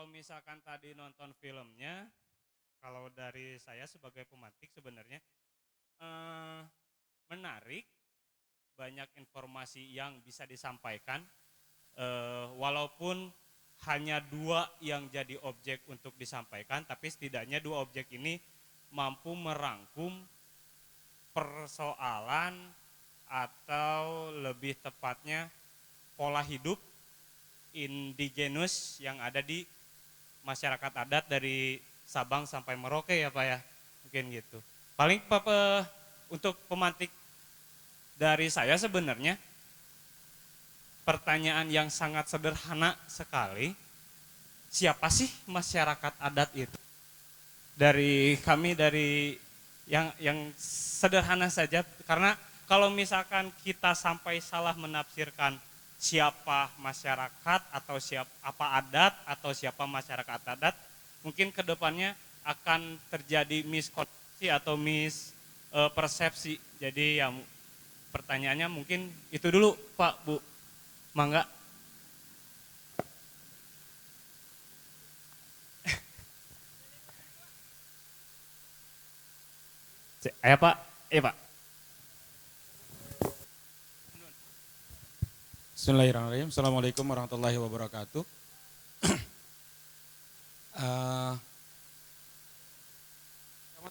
Kalau misalkan tadi nonton filmnya, kalau dari saya sebagai pemantik sebenarnya eh, menarik, banyak informasi yang bisa disampaikan, walaupun hanya dua yang jadi objek untuk disampaikan, tapi setidaknya dua objek ini mampu merangkum persoalan atau lebih tepatnya pola hidup indigenus yang ada di masyarakat adat dari Sabang sampai Merauke ya Pak ya, mungkin gitu. Paling untuk pemantik dari saya sebenarnya pertanyaan yang sangat sederhana sekali, siapa sih masyarakat adat itu? Dari kami dari yang sederhana saja, karena kalau misalkan kita sampai salah menafsirkan siapa masyarakat atau siapa apa adat atau siapa masyarakat adat, mungkin kedepannya akan terjadi miskonsepsi atau mispersepsi. Jadi ya pertanyaannya mungkin itu dulu Pak Bu, mangga. Pak, Pak. Bismillahirrahmanirrahim. Assalamualaikum warahmatullahi wabarakatuh. Eh,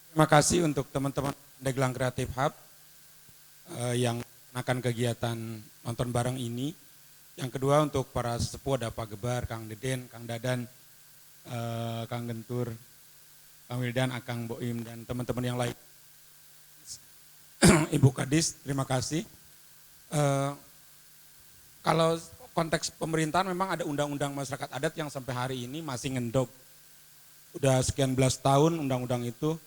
Terima kasih untuk teman-teman Deglang Creative Hub yang akan kegiatan nonton bareng ini. Yang kedua untuk para sesepuh ada Pak Gebar, Kang Deden, Kang Dadan, Kang Gentur, Kang Wildan, Akang Boim, dan teman-teman yang lain. Ibu Kadis, terima kasih. Kalau konteks pemerintahan memang ada undang-undang masyarakat adat yang sampai hari ini masih ngendok. Udah sekian belas tahun undang-undang itu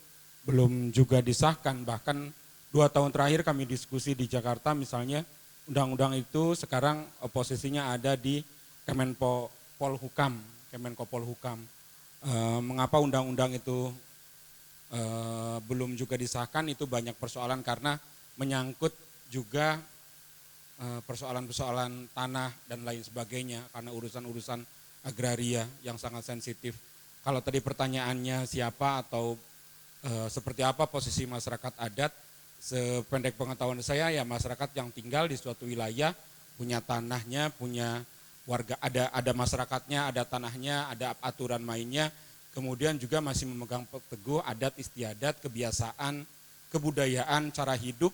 belum juga disahkan. Bahkan 2 tahun terakhir kami diskusi di Jakarta misalnya undang-undang itu sekarang posisinya ada di Kemenko Polhukam. Mengapa undang-undang itu belum juga disahkan, itu banyak persoalan karena menyangkut juga persoalan-persoalan tanah dan lain sebagainya karena urusan-urusan agraria yang sangat sensitif. Kalau tadi pertanyaannya siapa atau seperti apa posisi masyarakat adat, sependek pengetahuan saya ya masyarakat yang tinggal di suatu wilayah, punya tanahnya, punya warga, ada masyarakatnya, ada tanahnya, ada aturan mainnya, kemudian juga masih memegang teguh adat istiadat, kebiasaan, kebudayaan, cara hidup.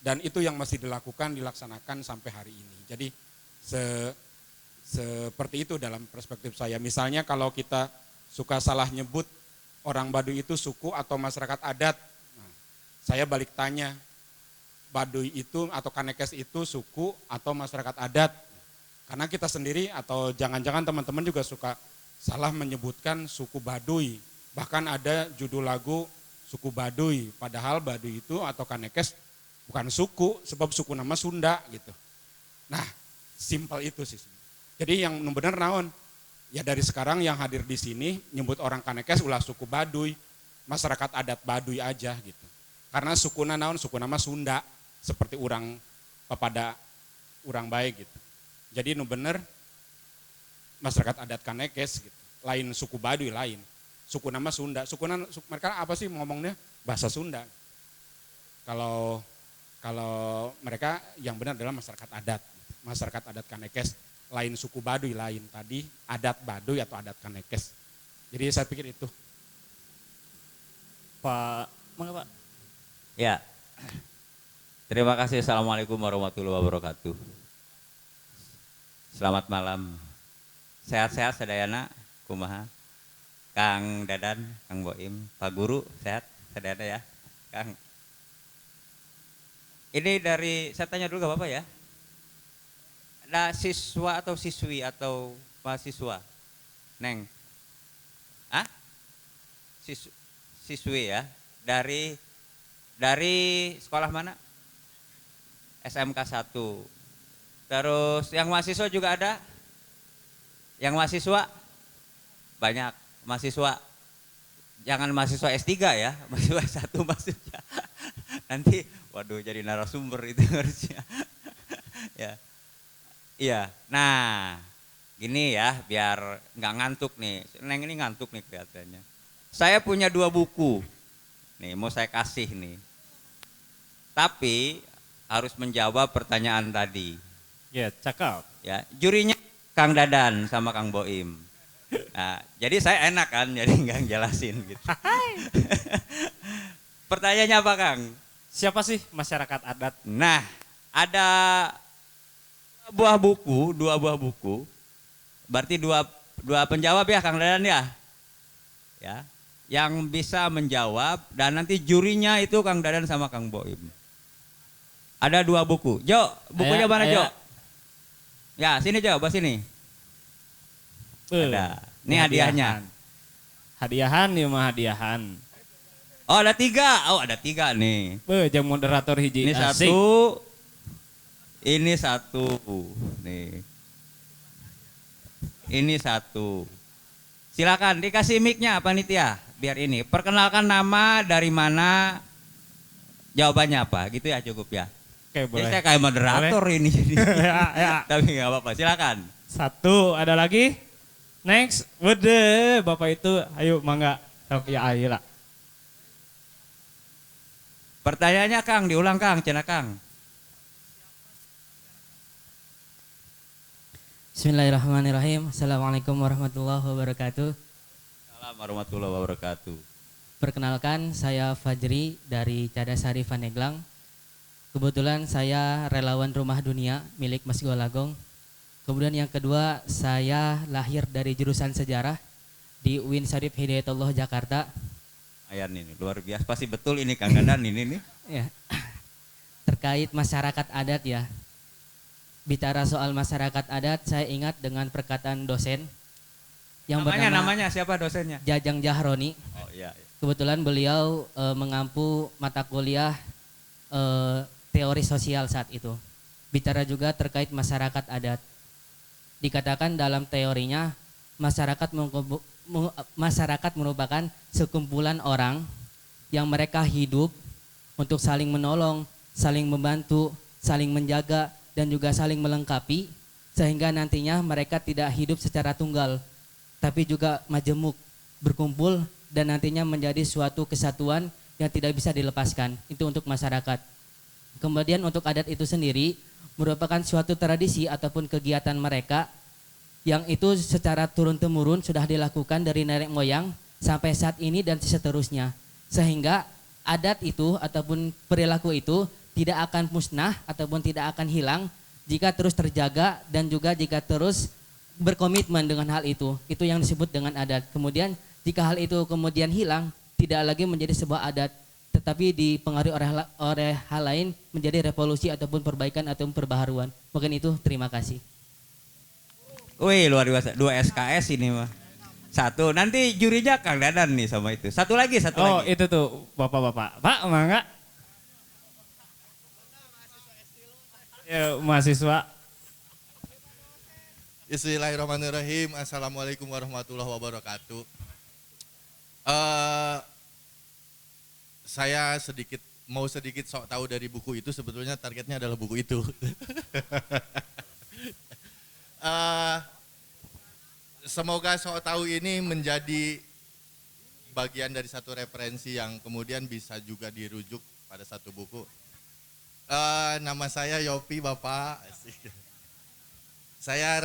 Dan itu yang masih dilaksanakan sampai hari ini. Jadi seperti itu dalam perspektif saya. Misalnya kalau kita suka salah nyebut orang Baduy itu suku atau masyarakat adat. Nah, saya balik tanya, Baduy itu atau Kanekes itu suku atau masyarakat adat? Karena kita sendiri atau jangan-jangan teman-teman juga suka salah menyebutkan suku Baduy. Bahkan ada judul lagu suku Baduy, padahal Baduy itu atau Kanekes bukan suku, sebab suku nama Sunda gitu. Nah, simpel itu sih. Jadi yang benar naon, ya dari sekarang yang hadir di sini nyebut orang Kanekes ulah suku Baduy, masyarakat adat Baduy aja gitu. Karena suku naon, suku nama Sunda, seperti orang pada orang baik gitu. Jadi benar masyarakat adat Kanekes gitu. Lain suku Baduy lain. Suku nama Sunda, mereka apa sih ngomongnya? Bahasa Sunda. Kalau mereka yang benar adalah masyarakat adat Kanekes, lain suku Baduy lain, tadi adat Baduy atau adat Kanekes. Jadi saya pikir itu. Pak, mangga Pak. Ya, terima kasih. Assalamualaikum warahmatullahi wabarakatuh. Selamat malam. Sehat-sehat sadayana, kumaha. Kang Dadan, Kang Boim, Pak Guru, sehat sadayana ya, Kang. Ini dari, saya tanya dulu gak apa-apa ya. Ada siswa atau siswi atau mahasiswa? Neng? Hah? Siswi ya. Dari sekolah mana? SMK 1. Terus yang mahasiswa juga ada? Yang mahasiswa? Banyak. Mahasiswa. Jangan mahasiswa S3 ya, mahasiswa S1 maksudnya. Nanti waduh jadi narasumber itu harusnya. Ya. Iya. Nah, Gini ya, biar nggak ngantuk nih. Neng ini ngantuk nih kelihatannya. Saya punya 2 buku. Nih, mau saya kasih nih. Tapi harus menjawab pertanyaan tadi. Ya, cakep. Ya, jurinya Kang Dadan sama Kang Boim. Nah, jadi saya enak kan, jadi nggak jelasin gitu. Pertanyaannya apa, Kang? Siapa sih masyarakat adat? Nah, ada 2 buah buku. Berarti dua penjawab ya, Kang Dadan ya. Ya, yang bisa menjawab dan nanti jurinya itu Kang Dadan sama Kang Boim. Ada 2 buku. Jo, bukunya mana Jo? Ya, sini Jo, bahas sini. Ada. Ini hadiahnya. Hadiahan ya mah hadiahan. Oh, ada 3. Oh, ada 3 nih. Jang moderator hiji. Ini Asik. 1. Ini 1. Nih. Ini 1. Silakan dikasih mic-nya panitia. Biar ini. Perkenalkan nama, dari mana, jawabannya apa. Gitu ya cukup ya. Oke, boleh. Jadi saya kayak moderator ini jadi. ya. Tapi nggak apa-apa. Silakan. 1, ada lagi? Next. Wede, Bapak itu ayo mangga. Ya ayo lah. Pertanyaannya Kang, diulang Kang, cina Kang. Bismillahirrahmanirrahim. Assalamualaikum warahmatullahi wabarakatuh. Assalamualaikum warahmatullahi wabarakatuh. Perkenalkan, saya Fajri dari Cadasari Paneglang. Kebetulan saya relawan Rumah Dunia milik Mas Golagong. Kemudian yang kedua, saya lahir dari jurusan sejarah di UIN Syarif Hidayatullah Jakarta. Ayan ini luar biasa, pasti betul ini Kang Dadan ini nih. Ya. Terkait masyarakat adat ya. Bicara soal masyarakat adat, saya ingat dengan perkataan dosen yang Namanya siapa dosennya? Jajang Jahroni. Oh iya. Kebetulan beliau mengampu mata kuliah teori sosial saat itu. Bicara juga terkait masyarakat adat. Dikatakan dalam teorinya masyarakat merupakan sekumpulan orang yang mereka hidup untuk saling menolong, saling membantu, saling menjaga, dan juga saling melengkapi, sehingga nantinya mereka tidak hidup secara tunggal, tapi juga majemuk, berkumpul, dan nantinya menjadi suatu kesatuan yang tidak bisa dilepaskan. Itu untuk masyarakat. Kemudian untuk adat itu sendiri merupakan suatu tradisi ataupun kegiatan mereka yang itu secara turun-temurun sudah dilakukan dari nenek moyang sampai saat ini dan seterusnya. Sehingga adat itu ataupun perilaku itu tidak akan musnah ataupun tidak akan hilang jika terus terjaga dan juga jika terus berkomitmen dengan hal itu. Itu yang disebut dengan adat. Kemudian jika hal itu kemudian hilang, tidak lagi menjadi sebuah adat, tetapi dipengaruhi oleh hal lain menjadi revolusi ataupun perbaikan ataupun perbaharuan. Mungkin itu, terima kasih. Wih, luar biasa. 2 SKS ini mah. 1, nanti jurinya Kang Dadan nih sama itu. Satu lagi. Oh, itu tuh Bapak-bapak. Pak, mangga. Ya, mahasiswa. Bismillahirrahmanirrahim. Assalamualaikum warahmatullahi wabarakatuh. Saya mau sedikit sok tahu dari buku itu. Sebetulnya targetnya adalah buku itu. Semoga sok tahu ini menjadi bagian dari satu referensi yang kemudian bisa juga dirujuk pada satu buku. Nama saya Yopi, Bapak. Saya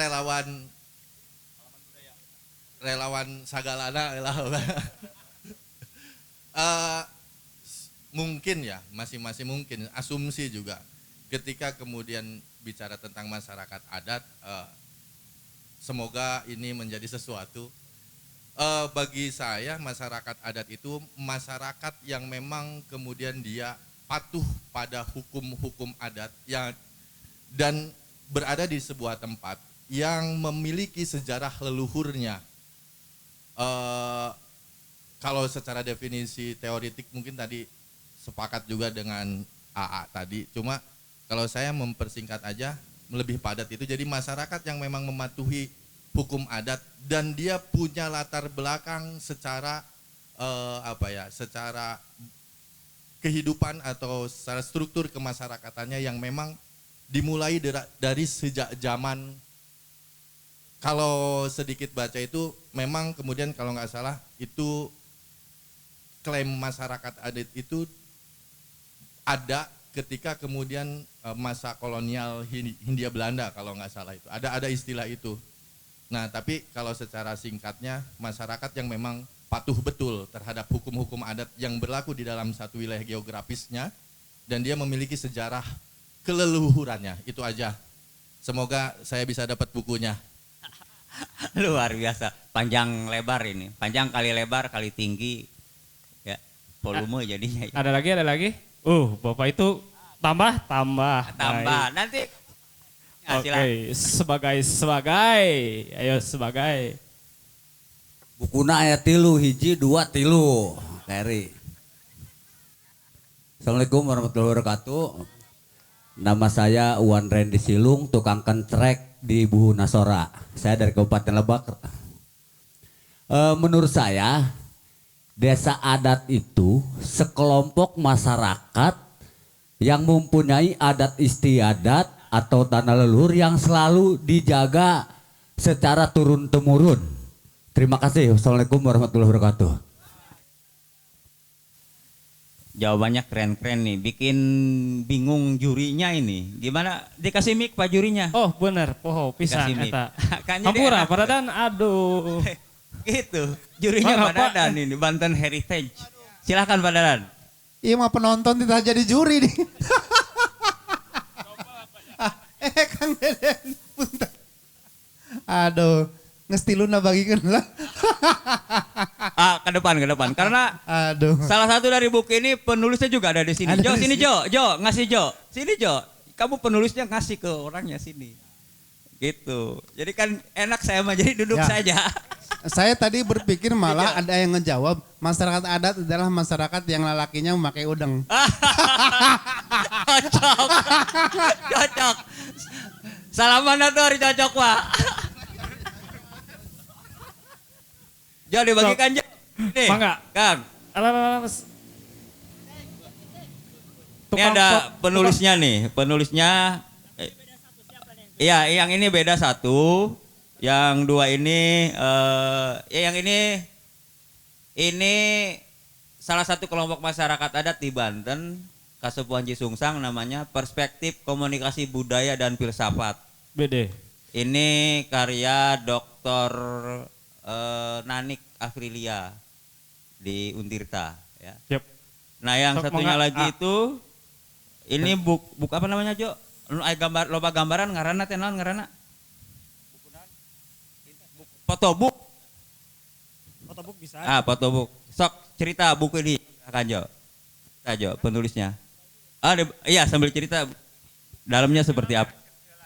relawan Sagalana. Mungkin ya, masih mungkin, asumsi juga. Ketika kemudian bicara tentang masyarakat adat, semoga ini menjadi sesuatu. Bagi saya masyarakat adat itu masyarakat yang memang kemudian dia patuh pada hukum-hukum adat dan berada di sebuah tempat yang memiliki sejarah leluhurnya. Kalau secara definisi teoretik mungkin tadi sepakat juga dengan AA tadi, cuma kalau saya mempersingkat aja lebih padat itu, jadi masyarakat yang memang mematuhi hukum adat dan dia punya latar belakang secara secara kehidupan atau secara struktur kemasyarakatannya yang memang dimulai dari sejak zaman kalau sedikit baca itu memang kemudian kalau nggak salah itu klaim masyarakat adat itu ada ketika kemudian masa kolonial Hindia Belanda kalau nggak salah itu. Ada istilah itu. Nah, tapi kalau secara singkatnya masyarakat yang memang patuh betul terhadap hukum-hukum adat yang berlaku di dalam satu wilayah geografisnya dan dia memiliki sejarah keleluhurannya. Itu aja. Semoga saya bisa dapat bukunya. Luar biasa, panjang lebar ini, panjang kali lebar kali tinggi, ya volume jadinya. Ada lagi? Bapak itu tambah. Tambah, nanti. Oke, Silakan. sebagai. Bukuna aya 3, 1, 2, 3. Keri. Assalamualaikum warahmatullahi wabarakatuh. Nama saya Uwan Randy Silung, tukang kentrek di Buhu Nasora. Saya dari Kabupaten Lebak. Menurut saya, desa adat itu sekelompok masyarakat yang mempunyai adat istiadat atau tanah leluhur yang selalu dijaga secara turun-temurun. Terima kasih. Wassalamualaikum warahmatullahi wabarakatuh. Jawabannya keren-keren nih, bikin bingung jurinya ini. Gimana? Dikasih mic Pak jurinya. Oh bener, poho pisan Dikasih mic. eta. Kan jadi Hampura enak. padadan, aduh. Gitu, jurinya Bang, Pak apa? Dadan ini, Banten Heritage. Silakan Pak Dadan. Iya mah penonton tidak jadi juri nih. Kang Deden. Punten. Aduh, ngestiluna bagikeun lah. Ke depan. Karena Aduh. salah satu dari buku ini penulisnya juga ada di sini. Ada Jo, di sini sini. Jo, ngasih Jo. Sini Jo. Kamu penulisnya ngasih ke orangnya sini. Gitu. Jadi kan enak saya mah jadi duduk Ya. saja. Saya tadi berpikir malah ada yang ngejawab masyarakat adat adalah masyarakat yang lelakinya memakai udeng. Cocok. Salaman tuh hari cocok, Pak. Jo dibagikan Jo. Nih, Mangga. Kang. Alah. Ini ada penulisnya nih, penulisnya. Iya, yang ini beda satu, yang dua ini, yang ini salah satu kelompok masyarakat adat di Banten, Kasepuhan Cisungsang, namanya Perspektif Komunikasi Budaya dan Filsafat. BD. Ini karya Dr. Nanik Afrilia di Untirta. Ya. Yep. Nah yang Sok, satunya mangga. lagi itu ini buku apa namanya Jo? Gambar loba gambaran ngaranna teh naon ngaranna? Fotobook. Fotobook bisa. Fotobook. Sok cerita buku ini akan Jo. Kita Jo penulisnya. Iya sambil cerita dalamnya seperti apa?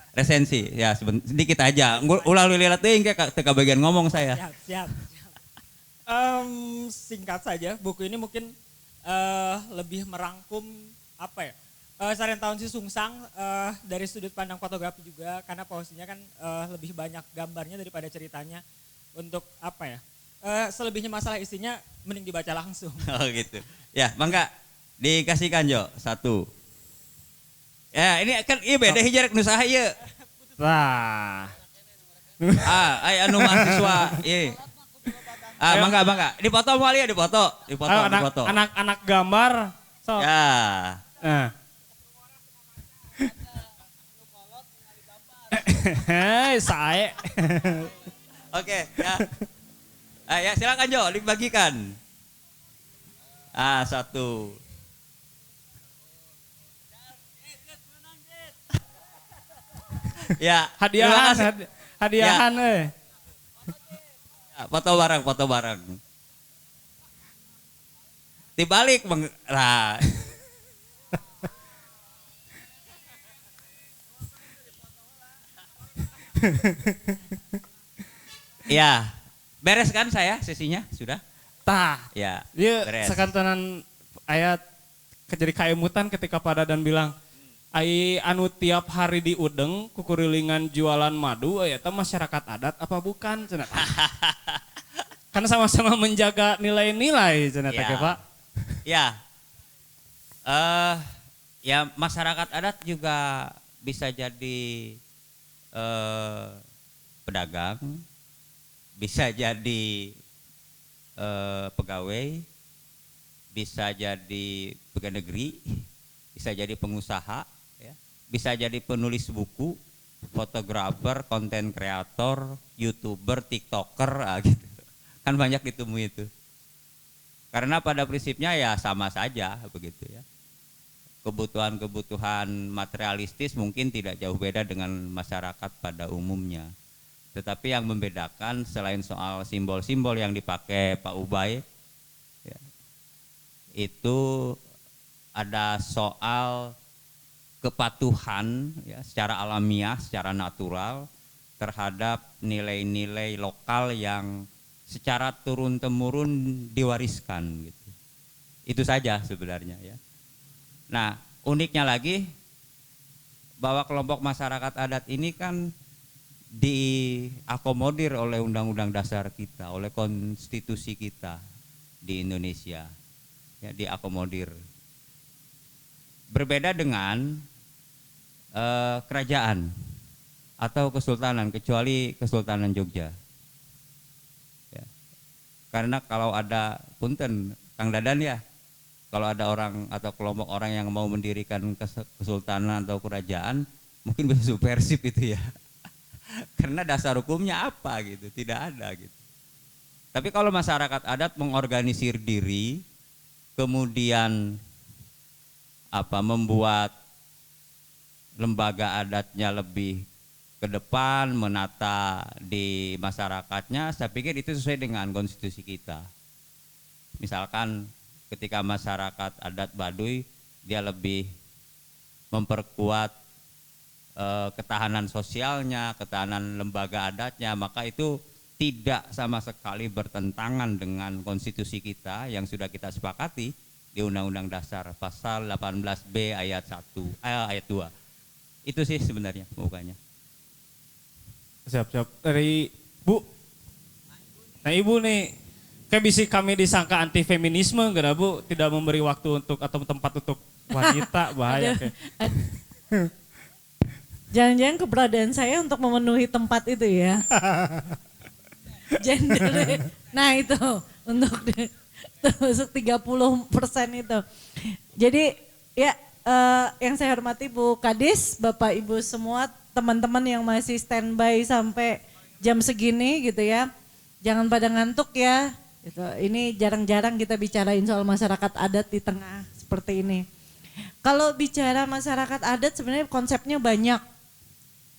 Resensi ya sedikit aja. Ulah lihat teuing ke bagian ngomong saya. Siap. Singkat saja, buku ini mungkin lebih merangkum apa ya? Sarian tahun Cisungsang dari sudut pandang fotografi juga karena posisinya kan lebih banyak gambarnya daripada ceritanya untuk apa ya? Selebihnya masalah isinya mending dibaca langsung. Oh gitu. Ya, mangga dikasihkan Jo satu. Ya, ini kan ieu beda hijarek nu saha ieu. Nah. Anu mahasiswa ieu. Mangga. Dipoto moal ieu dipoto. Dipoto. Anak gambar. So. Ya. Hei, saya. Oke, ya. Ya silakan Jo, dibagikan. Satu. Ya, terima kasih. Hadiahan Ya, foto bareng. Dibalik lah. Ya, beres kan saya sesinya sudah? Tah. Ya, Dia beres. sekantanan ayat jadi kaimutan ketika pada dan bilang ai anu tiap hari di Udeng kukurilingan jualan madu eta masyarakat adat apa bukan cenah. Karena sama-sama menjaga nilai-nilai cenah teh Pak. Ya. Ya masyarakat adat juga bisa jadi pedagang, bisa jadi pegawai, bisa jadi pegawai negeri, bisa jadi pengusaha, ya, bisa jadi penulis buku, fotografer, konten kreator, youtuber, tiktoker, gitu. Kan banyak ditemui itu. Karena pada prinsipnya ya sama saja begitu ya. Kebutuhan-kebutuhan materialistis mungkin tidak jauh beda dengan masyarakat pada umumnya. Tetapi yang membedakan selain soal simbol-simbol yang dipakai Pak Ubay, ya, itu ada soal kepatuhan ya, secara alamiah, secara natural terhadap nilai-nilai lokal yang secara turun-temurun diwariskan gitu. Itu saja sebenarnya ya. Nah, uniknya lagi bahwa kelompok masyarakat adat ini kan diakomodir oleh undang-undang dasar kita, oleh konstitusi kita di Indonesia. Ya, diakomodir. Berbeda dengan kerajaan atau kesultanan, kecuali Kesultanan Jogja. Ya. Karena kalau ada punten Kang Dadan ya, kalau ada orang atau kelompok orang yang mau mendirikan kesultanan atau kerajaan, mungkin bisa subversif itu ya. Karena dasar hukumnya apa gitu, tidak ada gitu. Tapi kalau masyarakat adat mengorganisir diri, kemudian membuat lembaga adatnya lebih ke depan, menata di masyarakatnya, saya pikir itu sesuai dengan konstitusi kita. Misalkan ketika masyarakat adat Baduy, dia lebih memperkuat ketahanan sosialnya, ketahanan lembaga adatnya, maka itu tidak sama sekali bertentangan dengan konstitusi kita yang sudah kita sepakati di Undang-Undang Dasar pasal 18B ayat 2. Itu sih sebenarnya pembukanya. Siap-siap. Dari Bu. Nah Ibu nih, kayak bisa kami disangka anti feminisme enggak Bu? Tidak memberi waktu untuk atau tempat untuk wanita, bahaya kayak. Jangan-jangan keberadaan saya untuk memenuhi tempat itu ya. Gender. Nah itu untuk termasuk 30% itu. Jadi ya yang saya hormati Bu Kadis, Bapak Ibu semua, teman-teman yang masih standby sampai jam segini gitu ya. Jangan pada ngantuk ya. Gitu. Ini jarang-jarang kita bicarain soal masyarakat adat di tengah seperti ini. Kalau bicara masyarakat adat sebenarnya konsepnya banyak.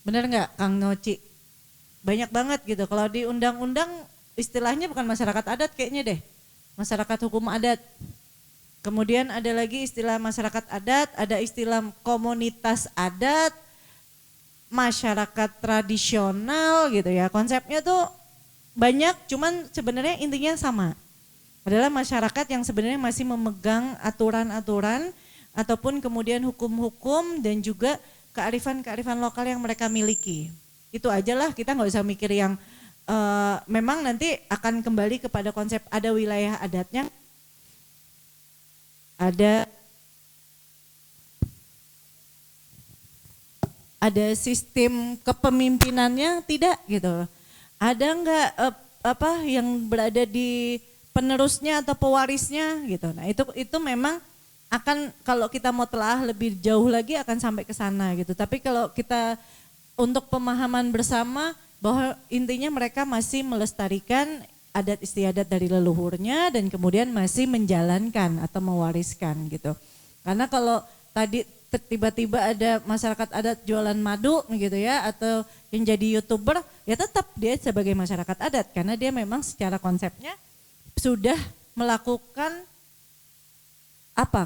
Bener nggak Kang Noci? Banyak banget gitu. Kalau di undang-undang istilahnya bukan masyarakat adat kayaknya deh. Masyarakat hukum adat. Kemudian ada lagi istilah masyarakat adat, ada istilah komunitas adat, masyarakat tradisional gitu ya. Konsepnya tuh banyak, cuman sebenarnya intinya sama. Adalah masyarakat yang sebenarnya masih memegang aturan-aturan ataupun kemudian hukum-hukum dan juga kearifan-kearifan lokal yang mereka miliki. Itu aja lah, kita nggak usah mikir yang memang nanti akan kembali kepada konsep ada wilayah adatnya, ada sistem kepemimpinannya tidak gitu. Ada nggak yang berada di penerusnya atau pewarisnya gitu. Nah itu memang akan kalau kita mau telah lebih jauh lagi akan sampai ke sana gitu. Tapi kalau kita untuk pemahaman bersama bahwa intinya mereka masih melestarikan adat istiadat dari leluhurnya dan kemudian masih menjalankan atau mewariskan gitu. Karena kalau tadi tiba-tiba ada masyarakat adat jualan madu gitu ya atau yang jadi YouTuber, ya tetap dia sebagai masyarakat adat karena dia memang secara konsepnya sudah melakukan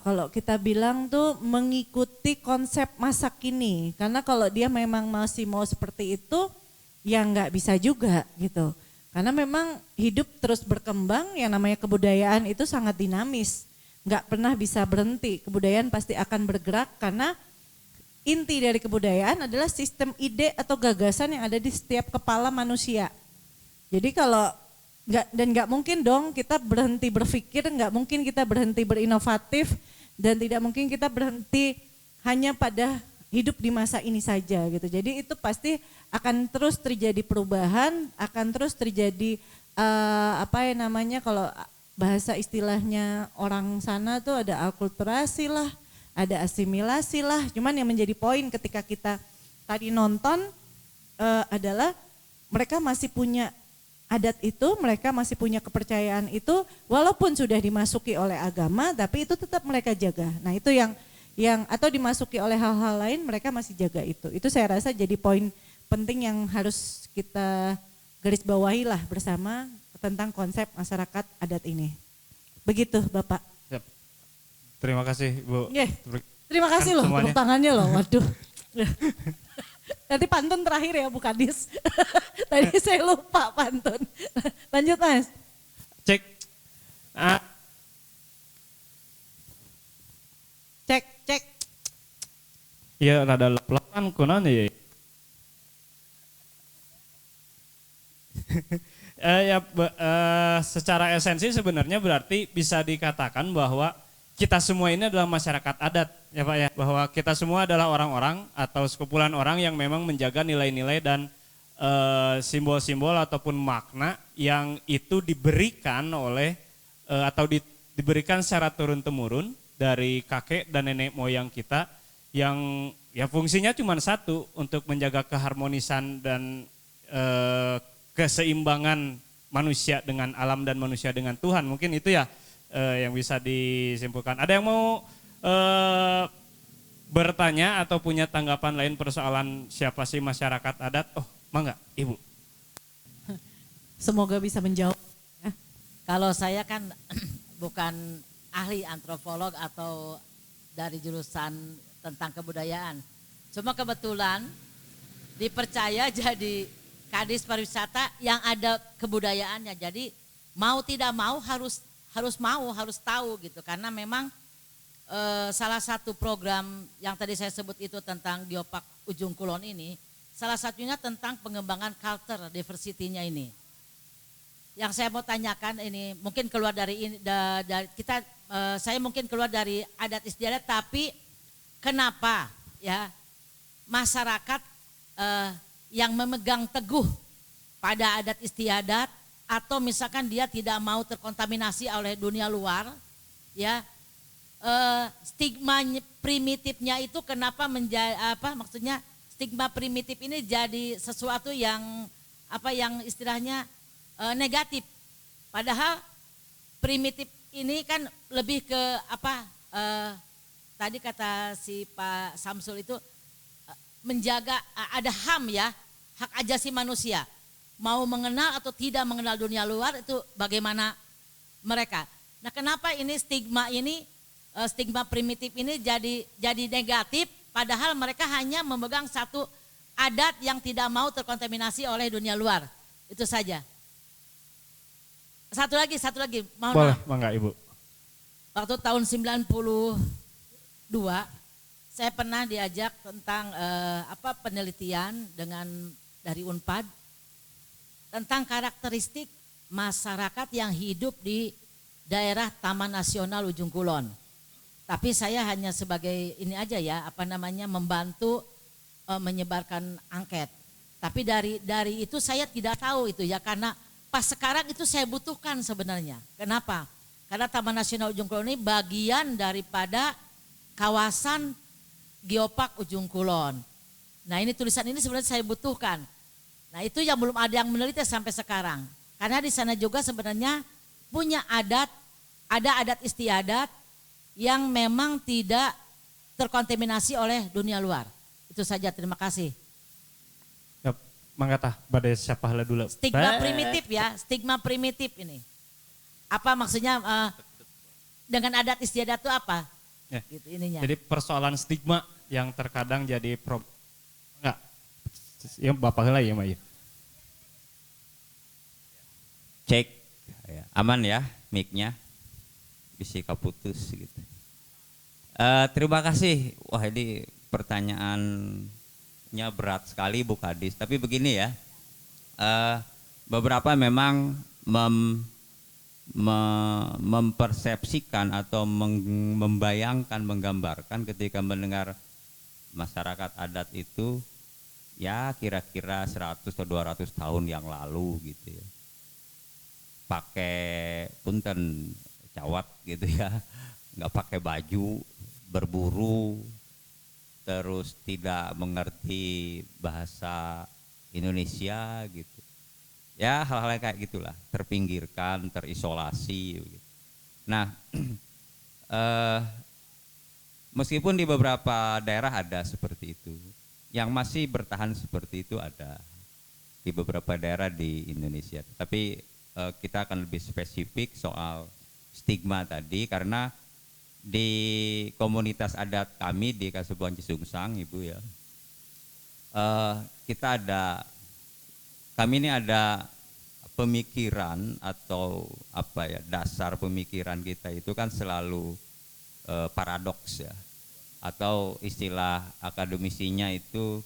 kalau kita bilang tuh mengikuti konsep masa kini. Karena kalau dia memang masih mau seperti itu ya nggak bisa juga gitu. Karena memang hidup terus berkembang, yang namanya kebudayaan itu sangat dinamis. Nggak pernah bisa berhenti, kebudayaan pasti akan bergerak karena inti dari kebudayaan adalah sistem ide atau gagasan yang ada di setiap kepala manusia. Jadi kalau nggak mungkin dong kita berhenti berpikir, nggak mungkin kita berhenti berinovatif dan tidak mungkin kita berhenti hanya pada hidup di masa ini saja gitu. Jadi itu pasti akan terus terjadi perubahan, akan terus terjadi kalau bahasa istilahnya orang sana tuh ada akulturasi lah, ada asimilasi lah. Cuman yang menjadi poin ketika kita tadi nonton adalah mereka masih punya adat itu, mereka masih punya kepercayaan itu, walaupun sudah dimasuki oleh agama, tapi itu tetap mereka jaga. Nah itu yang atau dimasuki oleh hal-hal lain, mereka masih jaga itu. Itu saya rasa jadi poin penting yang harus kita garis bawahi lah bersama tentang konsep masyarakat adat ini. Begitu Bapak. Siap. Terima kasih Bu. Terima kasih loh, semuanya. tepuk tangannya loh, waduh. Nanti pantun terakhir ya Bu Kadis. Tadi saya lupa pantun. Lanjut Mas. Cek. Cek. Iya rada leplakan kunaon ya. Secara esensi sebenarnya berarti bisa dikatakan bahwa kita semua ini adalah masyarakat adat ya Pak ya, bahwa kita semua adalah orang-orang atau sekumpulan orang yang memang menjaga nilai-nilai dan simbol-simbol ataupun makna yang itu diberikan oleh diberikan secara turun-temurun dari kakek dan nenek moyang kita yang ya fungsinya cuma satu, untuk menjaga keharmonisan dan keseimbangan manusia dengan alam dan manusia dengan Tuhan. Mungkin itu ya yang bisa disimpulkan. Ada yang mau bertanya atau punya tanggapan lain persoalan siapa sih masyarakat adat? Oh, mangga Ibu. Semoga bisa menjawab. Kalau saya kan bukan ahli antropolog atau dari jurusan tentang kebudayaan. Cuma kebetulan dipercaya jadi kadis pariwisata yang ada kebudayaannya. Jadi mau tidak mau harus tahu gitu, karena memang salah satu program yang tadi saya sebut itu tentang Geopark Ujung Kulon ini, salah satunya tentang pengembangan culture diversity-nya ini. Yang saya mau tanyakan ini mungkin keluar dari saya mungkin keluar dari adat istiadat, tapi kenapa ya masyarakat yang memegang teguh pada adat istiadat, atau misalkan dia tidak mau terkontaminasi oleh dunia luar, ya stigma primitifnya itu kenapa maksudnya stigma primitif ini jadi sesuatu yang istilahnya negatif, padahal primitif ini kan lebih ke tadi kata si Pak Samsul itu menjaga ada HAM ya, hak ajasi manusia. Mau mengenal atau tidak mengenal dunia luar itu bagaimana mereka. Nah, kenapa ini stigma primitif ini jadi negatif, padahal mereka hanya memegang satu adat yang tidak mau terkontaminasi oleh dunia luar. Itu saja. Satu lagi, mohon Boleh, maaf. mangga Ibu. Waktu tahun 92 saya pernah diajak tentang penelitian dari Unpad tentang karakteristik masyarakat yang hidup di daerah Taman Nasional Ujung Kulon. Tapi saya hanya sebagai ini aja ya, membantu menyebarkan angket. Tapi dari itu saya tidak tahu itu ya, karena pas sekarang itu saya butuhkan sebenarnya. Kenapa? Karena Taman Nasional Ujung Kulon ini bagian daripada kawasan Geopark Ujung Kulon. Nah, ini tulisan ini sebenarnya saya butuhkan. Nah, itu yang belum ada yang meneliti sampai sekarang. Karena di sana juga sebenarnya punya ada adat istiadat yang memang tidak terkontaminasi oleh dunia luar. Itu saja, terima kasih. Yap, mangga tah badai siapa heula dulu. Stigma primitif ya, stigma primitif ini. Apa maksudnya dengan adat istiadat itu apa? Ya. Gitu ininya. Jadi persoalan stigma yang terkadang jadi enggak. Ya Bapak heula ya, Maya. Cek, aman ya mic-nya, bisa kaputus gitu. Terima kasih, wah ini pertanyaannya berat sekali Bu Kadis. Tapi begini ya, beberapa memang mempersepsikan atau membayangkan, menggambarkan ketika mendengar masyarakat adat itu ya kira-kira 100 atau 200 tahun yang lalu gitu ya. Pakai punten cawat gitu ya, nggak pakai baju, berburu, terus tidak mengerti bahasa Indonesia gitu. Ya hal-hal kayak gitulah, terpinggirkan, terisolasi gitu. Nah, meskipun di beberapa daerah ada seperti itu, yang masih bertahan seperti itu ada di beberapa daerah di Indonesia. Tapi kita akan lebih spesifik soal stigma tadi, karena di komunitas adat kami di Kasepuhan Cisungsang, Ibu ya, kami ini ada pemikiran atau apa ya, dasar pemikiran kita itu kan selalu paradoks ya, atau istilah akademisinya itu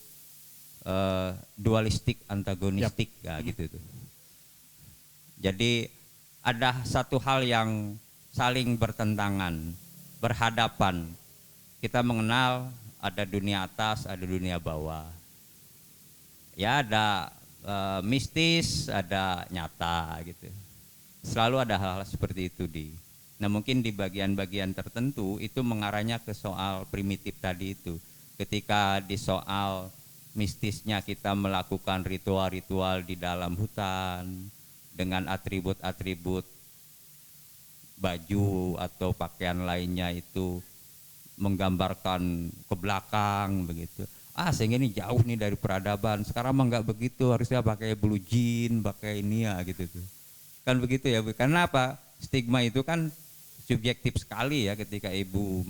dualistik antagonistik ya gitu tuh. Jadi ada satu hal yang saling bertentangan, berhadapan. Kita mengenal ada dunia atas, ada dunia bawah. Ya ada mistis, ada nyata gitu. Selalu ada hal-hal seperti itu Nah mungkin di bagian-bagian tertentu itu mengarahnya ke soal primitif tadi itu. Ketika di soal mistisnya kita melakukan ritual-ritual di dalam hutan dengan atribut-atribut baju atau pakaian lainnya itu menggambarkan ke belakang begitu. Sehingga ini jauh nih dari peradaban. Sekarang mah nggak begitu, harusnya pakai blue jean, pakai ini ya gitu tuh. Kan begitu ya Bu. Karena apa? Stigma itu kan subjektif sekali ya ketika Ibu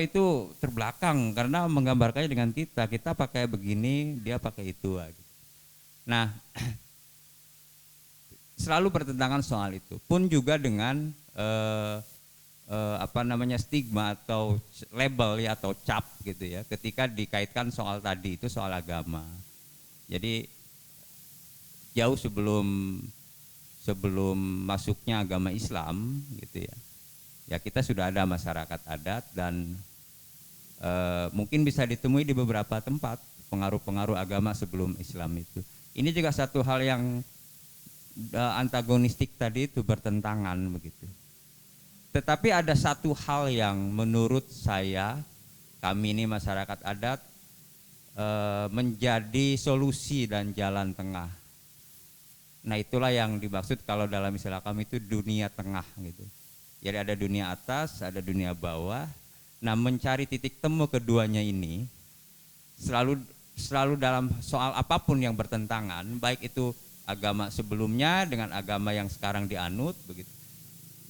itu terbelakang karena menggambarkannya dengan kita pakai begini, dia pakai itu. Nah, selalu bertentangan soal itu. Pun juga dengan stigma atau label ya atau cap gitu ya, ketika dikaitkan soal tadi itu soal agama. Jadi jauh sebelum masuknya agama Islam gitu ya. Ya kita sudah ada masyarakat adat dan mungkin bisa ditemui di beberapa tempat pengaruh-pengaruh agama sebelum Islam itu. Ini juga satu hal yang antagonistik tadi itu bertentangan begitu. Tetapi ada satu hal yang menurut saya, kami ini masyarakat adat menjadi solusi dan jalan tengah. Nah itulah yang dimaksud kalau dalam istilah kami itu dunia tengah gitu. Jadi ada dunia atas, ada dunia bawah. Nah mencari titik temu keduanya ini selalu dalam soal apapun yang bertentangan, baik itu agama sebelumnya dengan agama yang sekarang dianut begitu.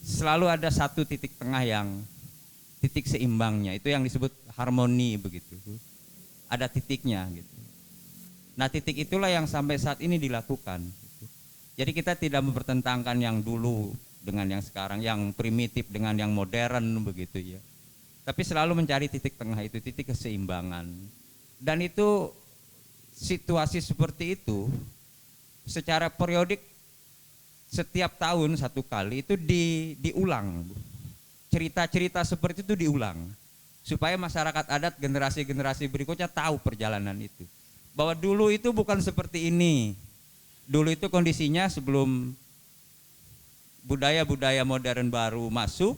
Selalu ada satu titik tengah yang titik seimbangnya, itu yang disebut harmoni begitu. Ada titiknya gitu. Nah titik itulah yang sampai saat ini dilakukan. Gitu. Jadi kita tidak mempertentangkan yang dulu dengan yang sekarang, yang primitif dengan yang modern begitu ya. Tapi selalu mencari titik tengah itu, titik keseimbangan. Dan itu situasi seperti itu secara periodik setiap tahun satu kali itu diulang. Cerita-cerita seperti itu diulang supaya masyarakat adat generasi-generasi berikutnya tahu perjalanan itu. Bahwa dulu itu bukan seperti ini. Dulu itu kondisinya sebelum budaya-budaya modern baru masuk,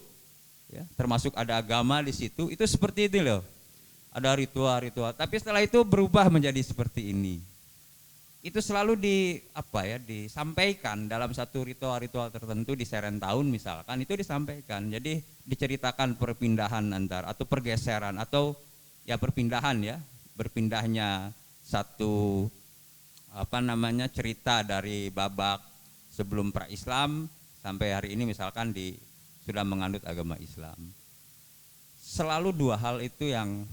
ya, termasuk ada agama di situ, itu seperti itu loh. Ada ritual-ritual, tapi setelah itu berubah menjadi seperti ini. Itu selalu disampaikan dalam satu ritual-ritual tertentu di Seren Tahun misalkan, itu disampaikan. Jadi diceritakan perpindahan atau pergeseran atau ya perpindahan ya, berpindahnya satu cerita dari babak sebelum pra-Islam sampai hari ini misalkan sudah menganut agama Islam. Selalu dua hal itu yang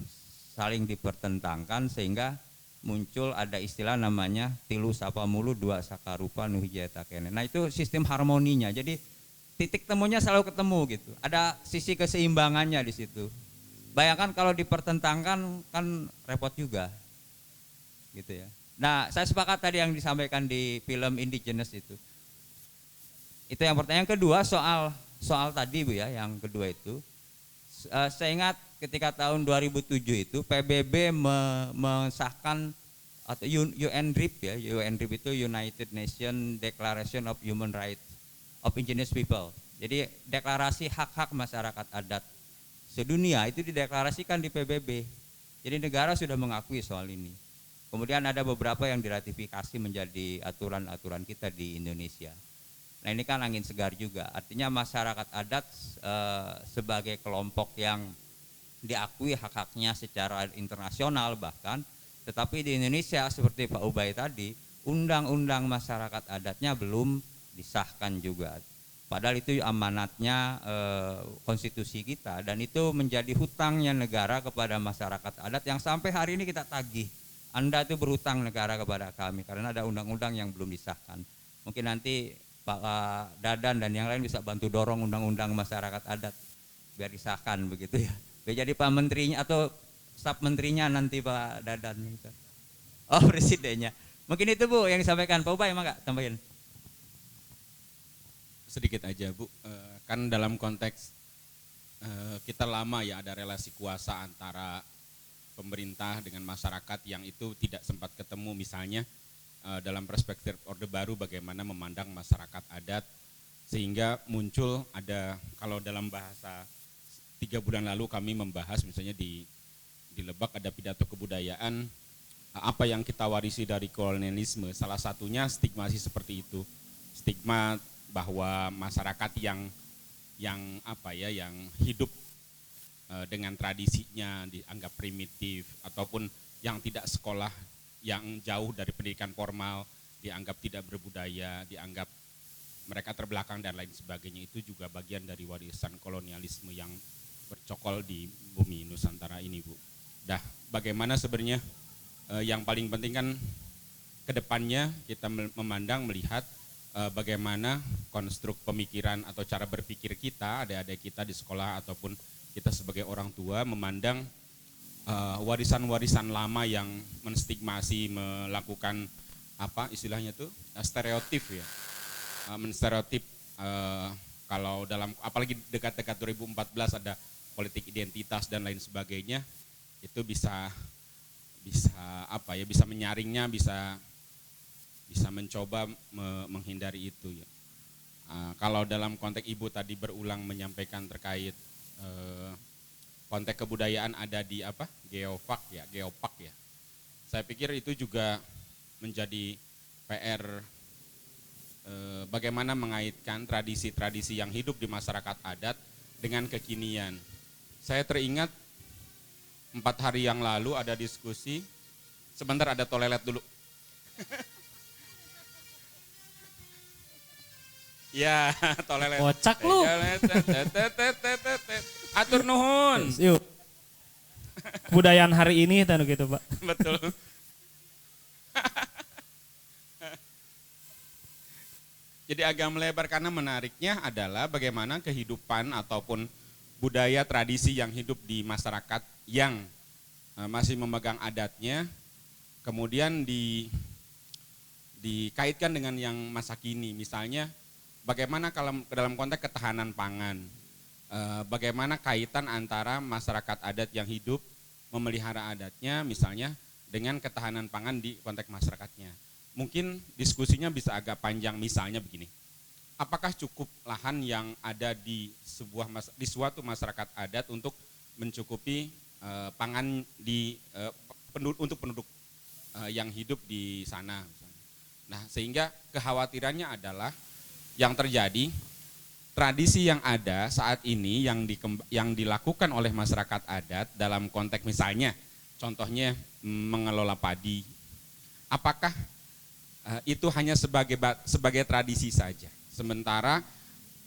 saling dipertentangkan sehingga muncul ada istilah namanya tilu sapa mulu dua sakarupa nuhijata kene. Nah itu sistem harmoninya. Jadi titik temunya selalu ketemu gitu. Ada sisi keseimbangannya di situ. Bayangkan kalau dipertentangkan kan repot juga. Gitu ya. Nah, saya sepakat tadi yang disampaikan di film Indigenous itu. Itu yang pertanyaan. Yang kedua soal tadi Bu ya, yang kedua itu saya ingat ketika tahun 2007 itu PBB mensahkan atau UNDRIP ya, UNDRIP itu United Nations Declaration of Human Rights of Indigenous People. Jadi deklarasi hak-hak masyarakat adat sedunia itu dideklarasikan di PBB. Jadi negara sudah mengakui soal ini. Kemudian ada beberapa yang diratifikasi menjadi aturan-aturan kita di Indonesia. Nah ini kan angin segar juga. Artinya masyarakat adat sebagai kelompok yang diakui hak-haknya secara internasional bahkan. Tetapi di Indonesia seperti Pak Ubay tadi, undang-undang masyarakat adatnya belum disahkan juga. Padahal itu amanatnya konstitusi kita dan itu menjadi hutangnya negara kepada masyarakat adat yang sampai hari ini kita tagih. Anda itu berhutang negara kepada kami karena ada undang-undang yang belum disahkan. Mungkin nanti Pak Dadan dan yang lain bisa bantu dorong undang-undang masyarakat adat biar disahkan begitu ya. Biar jadi Pak Menterinya atau staf menterinya nanti Pak Dadan. Oh presidennya. Mungkin itu Bu yang disampaikan. Pak Ubay emang nggak tambahin? Sedikit aja Bu, kan dalam konteks kita lama ya ada relasi kuasa antara pemerintah dengan masyarakat yang itu tidak sempat ketemu misalnya dalam perspektif Orde Baru bagaimana memandang masyarakat adat sehingga muncul ada kalau dalam bahasa 3 bulan lalu kami membahas misalnya di Lebak ada pidato kebudayaan apa yang kita warisi dari kolonialisme salah satunya stigmasi seperti itu stigma bahwa masyarakat yang hidup dengan tradisinya dianggap primitif ataupun yang tidak sekolah yang jauh dari pendidikan formal dianggap tidak berbudaya dianggap mereka terbelakang dan lain sebagainya itu juga bagian dari warisan kolonialisme yang bercokol di bumi Nusantara ini Bu. Dah bagaimana sebenarnya yang paling penting kan kedepannya kita memandang melihat bagaimana konstruk pemikiran atau cara berpikir kita, adik-adik kita di sekolah ataupun kita sebagai orang tua memandang warisan-warisan lama yang menstigmasi, melakukan apa istilahnya tuh stereotip ya, menstereotip kalau dalam apalagi dekat-dekat 2014 ada politik identitas dan lain sebagainya itu bisa menyaringnya bisa mencoba menghindari itu ya. Kalau dalam konteks Ibu tadi berulang menyampaikan terkait konteks kebudayaan ada di apa? Geopark ya. Saya pikir itu juga menjadi PR bagaimana mengaitkan tradisi-tradisi yang hidup di masyarakat adat dengan kekinian. Saya teringat 4 hari yang lalu ada diskusi, sebentar ada toilet dulu. Ya, tolelet. Kocak lu. Atur nuhun. Yuk. Kebudayaan hari ini tanu gitu, Pak. Betul. Jadi agak melebar karena menariknya adalah bagaimana kehidupan ataupun budaya tradisi yang hidup di masyarakat yang masih memegang adatnya kemudian dikaitkan dengan yang masa kini. Misalnya bagaimana kalau dalam konteks ketahanan pangan, bagaimana kaitan antara masyarakat adat yang hidup memelihara adatnya misalnya dengan ketahanan pangan di konteks masyarakatnya. Mungkin diskusinya bisa agak panjang misalnya begini. Apakah cukup lahan yang ada di suatu masyarakat adat untuk mencukupi pangan untuk penduduk yang hidup di sana. Nah, sehingga kekhawatirannya adalah yang terjadi tradisi yang ada saat ini yang dilakukan oleh masyarakat adat dalam konteks misalnya contohnya mengelola padi. Apakah itu hanya sebagai tradisi saja? Sementara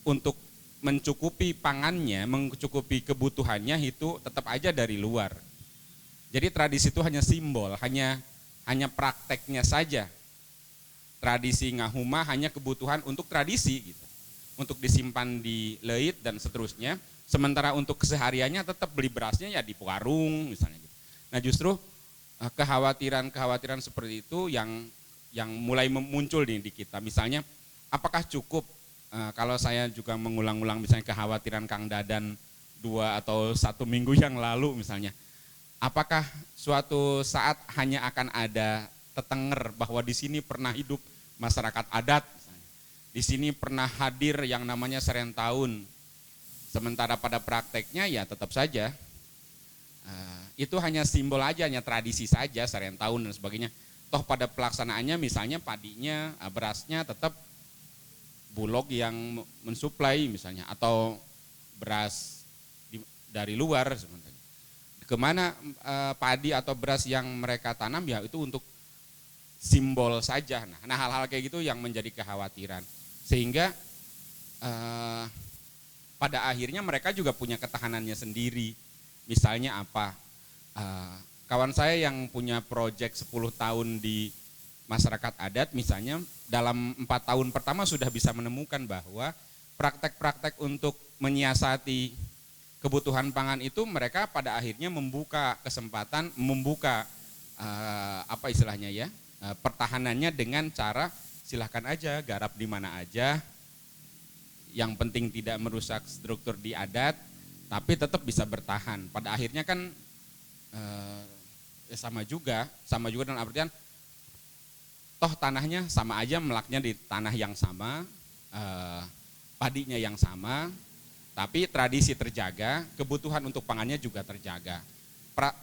untuk mencukupi pangannya, mencukupi kebutuhannya itu tetap aja dari luar. Jadi tradisi itu hanya simbol, hanya prakteknya saja. Tradisi ngahuma hanya kebutuhan untuk tradisi gitu. Untuk disimpan di leit dan seterusnya. Sementara untuk kesehariannya tetap beli berasnya ya di warung misalnya gitu. Nah, justru kekhawatiran seperti itu yang mulai muncul di kita. Misalnya apakah cukup kalau saya juga mengulang-ulang misalnya kekhawatiran Kang Dadan 2 atau 1 minggu yang lalu misalnya. Apakah suatu saat hanya akan ada tetenger bahwa di sini pernah hidup masyarakat adat, misalnya. Di sini pernah hadir yang namanya Serentahun. Sementara pada prakteknya ya tetap saja itu hanya simbol aja, hanya tradisi saja, Serentahun dan sebagainya. Toh pada pelaksanaannya misalnya padinya, berasnya tetap Bulog yang mensuplai misalnya, atau beras dari luar sebenarnya. Kemana padi atau beras yang mereka tanam ya itu untuk simbol saja. Nah hal-hal kayak gitu yang menjadi kekhawatiran. Sehingga pada akhirnya mereka juga punya ketahanannya sendiri. Misalnya apa? Kawan saya yang punya proyek 10 tahun di masyarakat adat misalnya, dalam 4 tahun pertama sudah bisa menemukan bahwa praktek-praktek untuk menyiasati kebutuhan pangan itu mereka pada akhirnya membuka kesempatan, membuka apa istilahnya ya, pertahanannya dengan cara silahkan aja garap di mana aja, yang penting tidak merusak struktur di adat, tapi tetap bisa bertahan. Pada akhirnya kan ya sama juga dalam artian toh tanahnya sama aja, melaknya di tanah yang sama, padinya yang sama, tapi tradisi terjaga, kebutuhan untuk pangannya juga terjaga.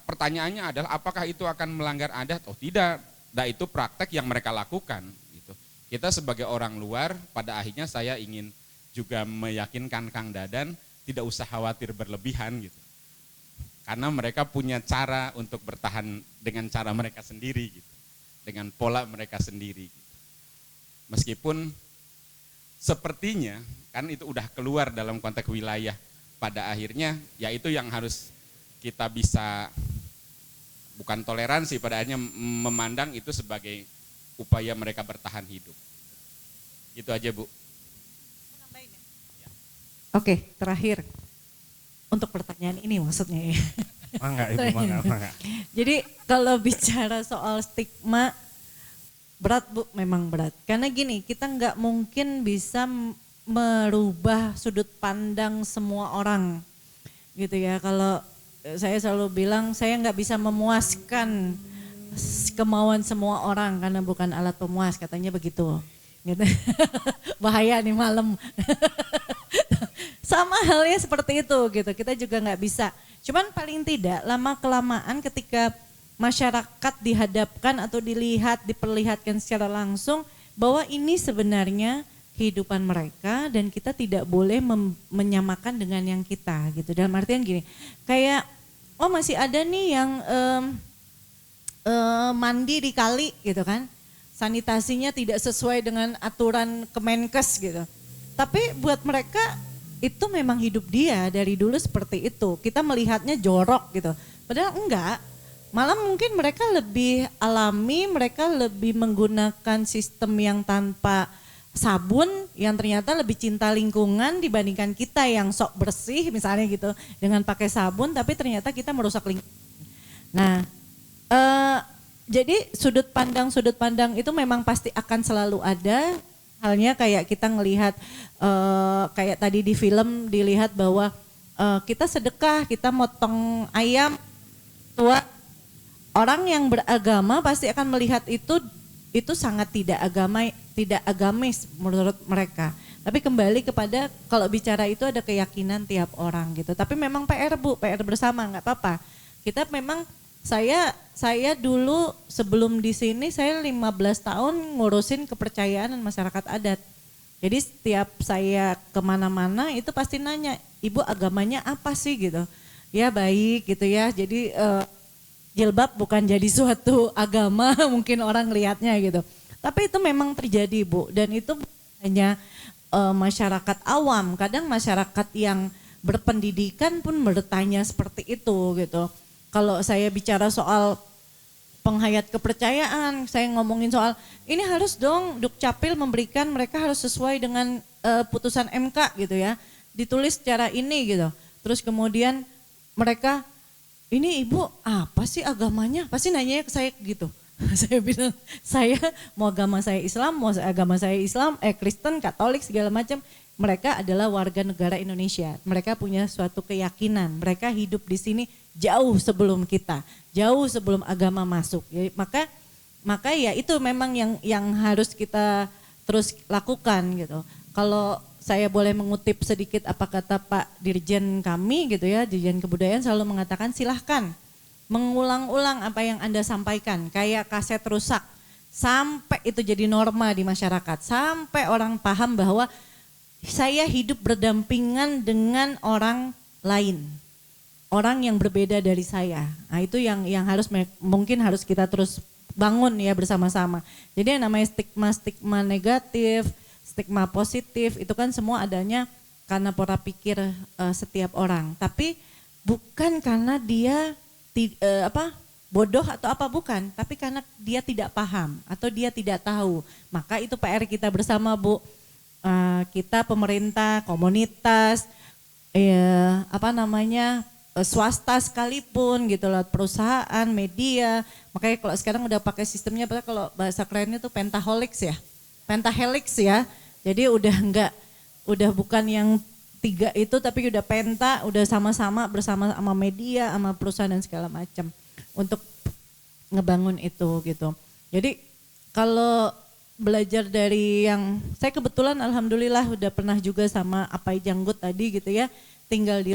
Pertanyaannya adalah apakah itu akan melanggar adat? Oh tidak, itu praktek yang mereka lakukan. Gitu. Kita sebagai orang luar, pada akhirnya saya ingin juga meyakinkan Kang Dadan tidak usah khawatir berlebihan gitu. Karena mereka punya cara untuk bertahan dengan cara mereka sendiri gitu. Dengan pola mereka sendiri. Meskipun sepertinya kan itu udah keluar dalam konteks wilayah, pada akhirnya ya itu yang harus kita bisa, bukan toleransi, pada akhirnya memandang itu sebagai upaya mereka bertahan hidup. Itu aja Bu. Oke, terakhir untuk pertanyaan ini maksudnya ya. Mangga Ibu, mangga. Jadi kalau bicara soal stigma, berat Bu, memang berat. Karena gini, kita nggak mungkin bisa merubah sudut pandang semua orang, gitu ya. Kalau saya selalu bilang, saya nggak bisa memuaskan kemauan semua orang karena bukan alat pemuas, katanya begitu. Gitu. Bahaya nih malam. Sama halnya seperti itu gitu, kita juga nggak bisa. Cuman paling tidak lama kelamaan ketika masyarakat dihadapkan atau diperlihatkan secara langsung bahwa ini sebenarnya kehidupan mereka dan kita tidak boleh menyamakan dengan yang kita gitu. Dalam artian gini, kayak oh masih ada nih yang mandi di kali gitu kan, sanitasinya tidak sesuai dengan aturan Kemenkes gitu. Tapi buat mereka itu memang hidup dia dari dulu seperti itu. Kita melihatnya jorok gitu. Padahal enggak. Malah mungkin mereka lebih alami, mereka lebih menggunakan sistem yang tanpa sabun, yang ternyata lebih cinta lingkungan dibandingkan kita yang sok bersih misalnya gitu. Dengan pakai sabun tapi ternyata kita merusak lingkungan. Nah jadi sudut pandang itu memang pasti akan selalu ada. Halnya kayak kita ngelihat kayak tadi di film dilihat bahwa kita sedekah, kita motong ayam tua, orang yang beragama pasti akan melihat itu sangat tidak agamis menurut mereka. Tapi kembali kepada kalau bicara itu ada keyakinan tiap orang gitu. Tapi memang PR Bu, PR bersama, nggak apa-apa. Kita memang saya dulu sebelum di sini saya 15 tahun ngurusin kepercayaan masyarakat adat. Jadi setiap saya kemana-mana itu pasti nanya, Ibu agamanya apa sih gitu. Ya baik gitu ya, jadi jilbab bukan jadi suatu agama mungkin orang lihatnya gitu. Tapi itu memang terjadi Bu, dan itu hanya masyarakat awam, kadang masyarakat yang berpendidikan pun bertanya seperti itu gitu. Kalau saya bicara soal penghayat kepercayaan, saya ngomongin soal ini harus dong Dukcapil memberikan, mereka harus sesuai dengan putusan MK gitu ya, ditulis secara ini gitu. Terus kemudian mereka, ini Ibu apa sih agamanya? Pasti nanya ke saya gitu. Saya bilang, saya mau agama saya Islam, Kristen, Katolik segala macam, mereka adalah warga negara Indonesia. Mereka punya suatu keyakinan, mereka hidup di sini jauh sebelum kita, jauh sebelum agama masuk. Ya, maka ya itu memang yang harus kita terus lakukan gitu. Kalau saya boleh mengutip sedikit apa kata Pak Dirjen kami gitu ya, Dirjen Kebudayaan selalu mengatakan silahkan mengulang-ulang apa yang Anda sampaikan, kayak kaset rusak, sampai itu jadi norma di masyarakat, sampai orang paham bahwa saya hidup berdampingan dengan orang lain, orang yang berbeda dari saya. Nah itu yang mungkin harus kita terus bangun ya bersama-sama. Jadi yang namanya stigma negatif, stigma positif itu kan semua adanya karena pola pikir setiap orang, tapi bukan karena dia bodoh atau apa, bukan, tapi karena dia tidak paham atau dia tidak tahu. Maka itu PR kita bersama, Bu. Kita pemerintah, komunitas, swasta sekalipun gitu loh, perusahaan, media. Makanya kalau sekarang udah pakai sistemnya, kalau bahasa kerennya tuh pentahelix ya. Jadi udah bukan yang 3 itu, tapi udah penta, udah sama-sama bersama sama media, sama perusahaan dan segala macam untuk ngebangun itu gitu. Jadi kalau belajar dari yang saya kebetulan alhamdulillah udah pernah juga sama Apai Janggut tadi gitu ya, tinggal di,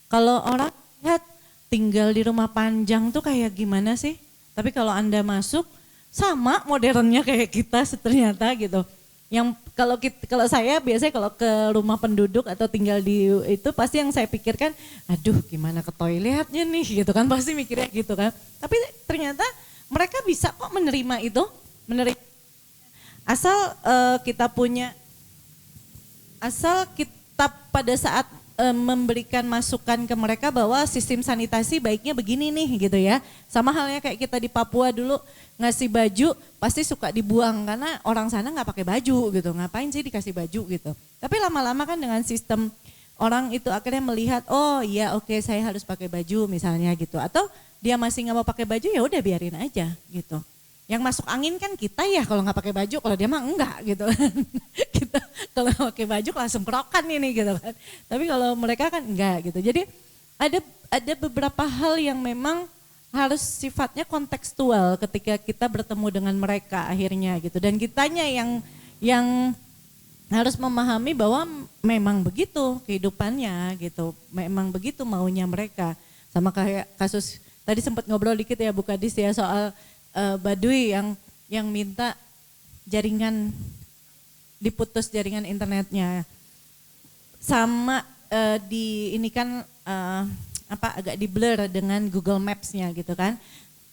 kalau orang lihat tinggal di rumah panjang tuh kayak gimana sih? Tapi kalau Anda masuk sama modernnya kayak kita ternyata gitu. Yang kalau saya biasanya kalau ke rumah penduduk atau tinggal di itu pasti yang saya pikirkan, aduh gimana ke toiletnya nih gitu kan, pasti mikirnya gitu kan. Tapi ternyata mereka bisa kok menerima itu, asal kita pada saat memberikan masukan ke mereka bahwa sistem sanitasi baiknya begini nih gitu ya. Sama halnya kayak kita di Papua dulu ngasih baju pasti suka dibuang karena orang sana nggak pakai baju gitu. Ngapain sih dikasih baju gitu. Tapi lama-lama kan dengan sistem orang itu akhirnya melihat, oh iya oke, saya harus pakai baju misalnya gitu. Atau dia masih nggak mau pakai baju, ya udah biarin aja gitu. Yang masuk angin kan kita ya kalau nggak pakai baju, kalau dia mah enggak gitu kan. Kita kalau pakai baju langsung kerokan ini gitu kan. Tapi kalau mereka kan enggak gitu. Jadi ada beberapa hal yang memang harus sifatnya kontekstual ketika kita bertemu dengan mereka akhirnya gitu. Dan kitanya yang harus memahami bahwa memang begitu kehidupannya gitu. Memang begitu maunya mereka. Sama kayak kasus tadi sempat ngobrol dikit ya Bu Kadis ya soal Baduy yang minta jaringan diputus jaringan internetnya, sama ini kan agak di blur dengan Google Maps-nya gitu kan.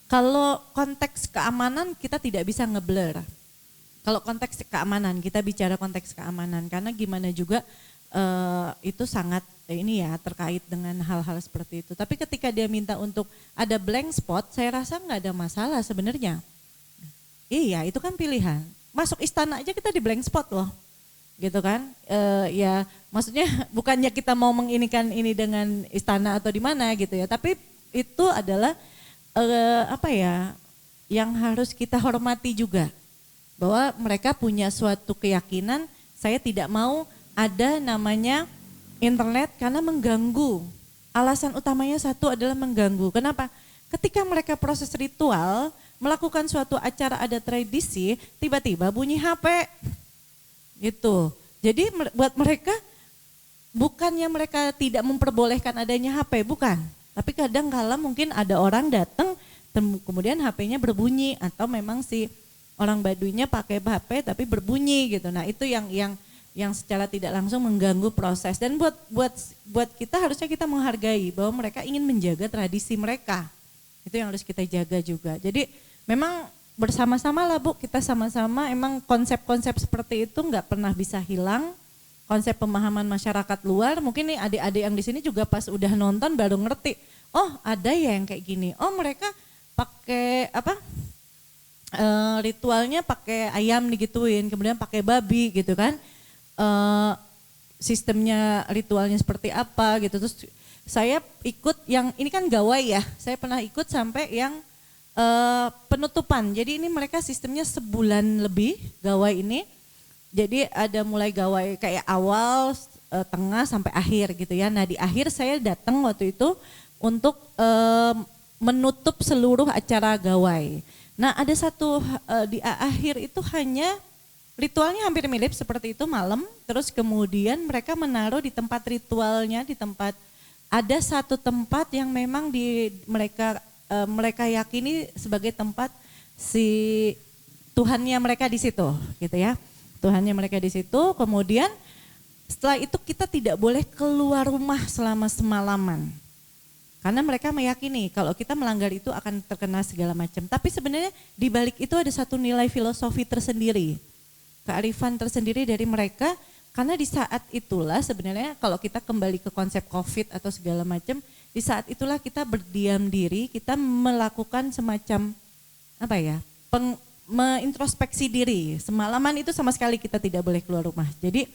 Kalau konteks keamanan kita tidak bisa ngeblur. Kalau konteks keamanan kita bicara konteks keamanan karena gimana juga itu sangat ini ya terkait dengan hal-hal seperti itu. Tapi ketika dia minta untuk ada blank spot, saya rasa nggak ada masalah sebenarnya. Iya, itu kan pilihan. Masuk istana aja kita di blank spot loh, gitu kan? Ya, maksudnya bukannya kita mau menginikan ini dengan istana atau di mana gitu ya. Tapi itu adalah yang harus kita hormati juga, bahwa mereka punya suatu keyakinan. Saya tidak mau ada namanya internet karena mengganggu. Alasan utamanya satu adalah mengganggu. Kenapa? Ketika mereka proses ritual, melakukan suatu acara ada tradisi, tiba-tiba bunyi HP. Gitu. Jadi buat mereka, bukannya mereka tidak memperbolehkan adanya HP, bukan. Tapi kadang kala mungkin ada orang datang, kemudian HP-nya berbunyi, atau memang si orang Baduynya pakai HP tapi berbunyi gitu. Nah itu yang secara tidak langsung mengganggu proses. Dan buat kita harusnya kita menghargai bahwa mereka ingin menjaga tradisi mereka. Itu yang harus kita jaga juga. Jadi memang bersama-sama lah Bu, kita sama-sama emang konsep-konsep seperti itu nggak pernah bisa hilang. Konsep pemahaman masyarakat luar, mungkin nih adik-adik yang di sini juga pas udah nonton baru ngerti. Oh ada ya yang kayak gini. Oh mereka pakai ritualnya pakai ayam digituin, kemudian pakai babi gitu kan. Sistemnya ritualnya seperti apa gitu. Terus saya ikut yang ini kan gawai ya, saya pernah ikut sampai yang penutupan. Jadi ini mereka sistemnya sebulan lebih gawai ini. Jadi ada mulai gawai kayak awal, tengah sampai akhir gitu ya. Nah di akhir saya datang waktu itu untuk menutup seluruh acara gawai. Nah ada satu di akhir itu hanya ritualnya hampir mirip seperti itu malam. Terus kemudian mereka menaruh di tempat ritualnya, di tempat ada satu tempat yang memang mereka yakini sebagai tempat si Tuhannya mereka di situ, gitu ya. Tuhannya mereka di situ. Kemudian setelah itu kita tidak boleh keluar rumah selama semalaman. Karena mereka meyakini kalau kita melanggar itu akan terkena segala macam. Tapi sebenarnya di balik itu ada satu nilai filosofi tersendiri. Kearifan tersendiri dari mereka. Karena di saat itulah sebenarnya kalau kita kembali ke konsep COVID atau segala macam, di saat itulah kita berdiam diri, kita melakukan semacam apa ya, mengintrospeksi diri. Semalaman itu sama sekali kita tidak boleh keluar rumah. Jadi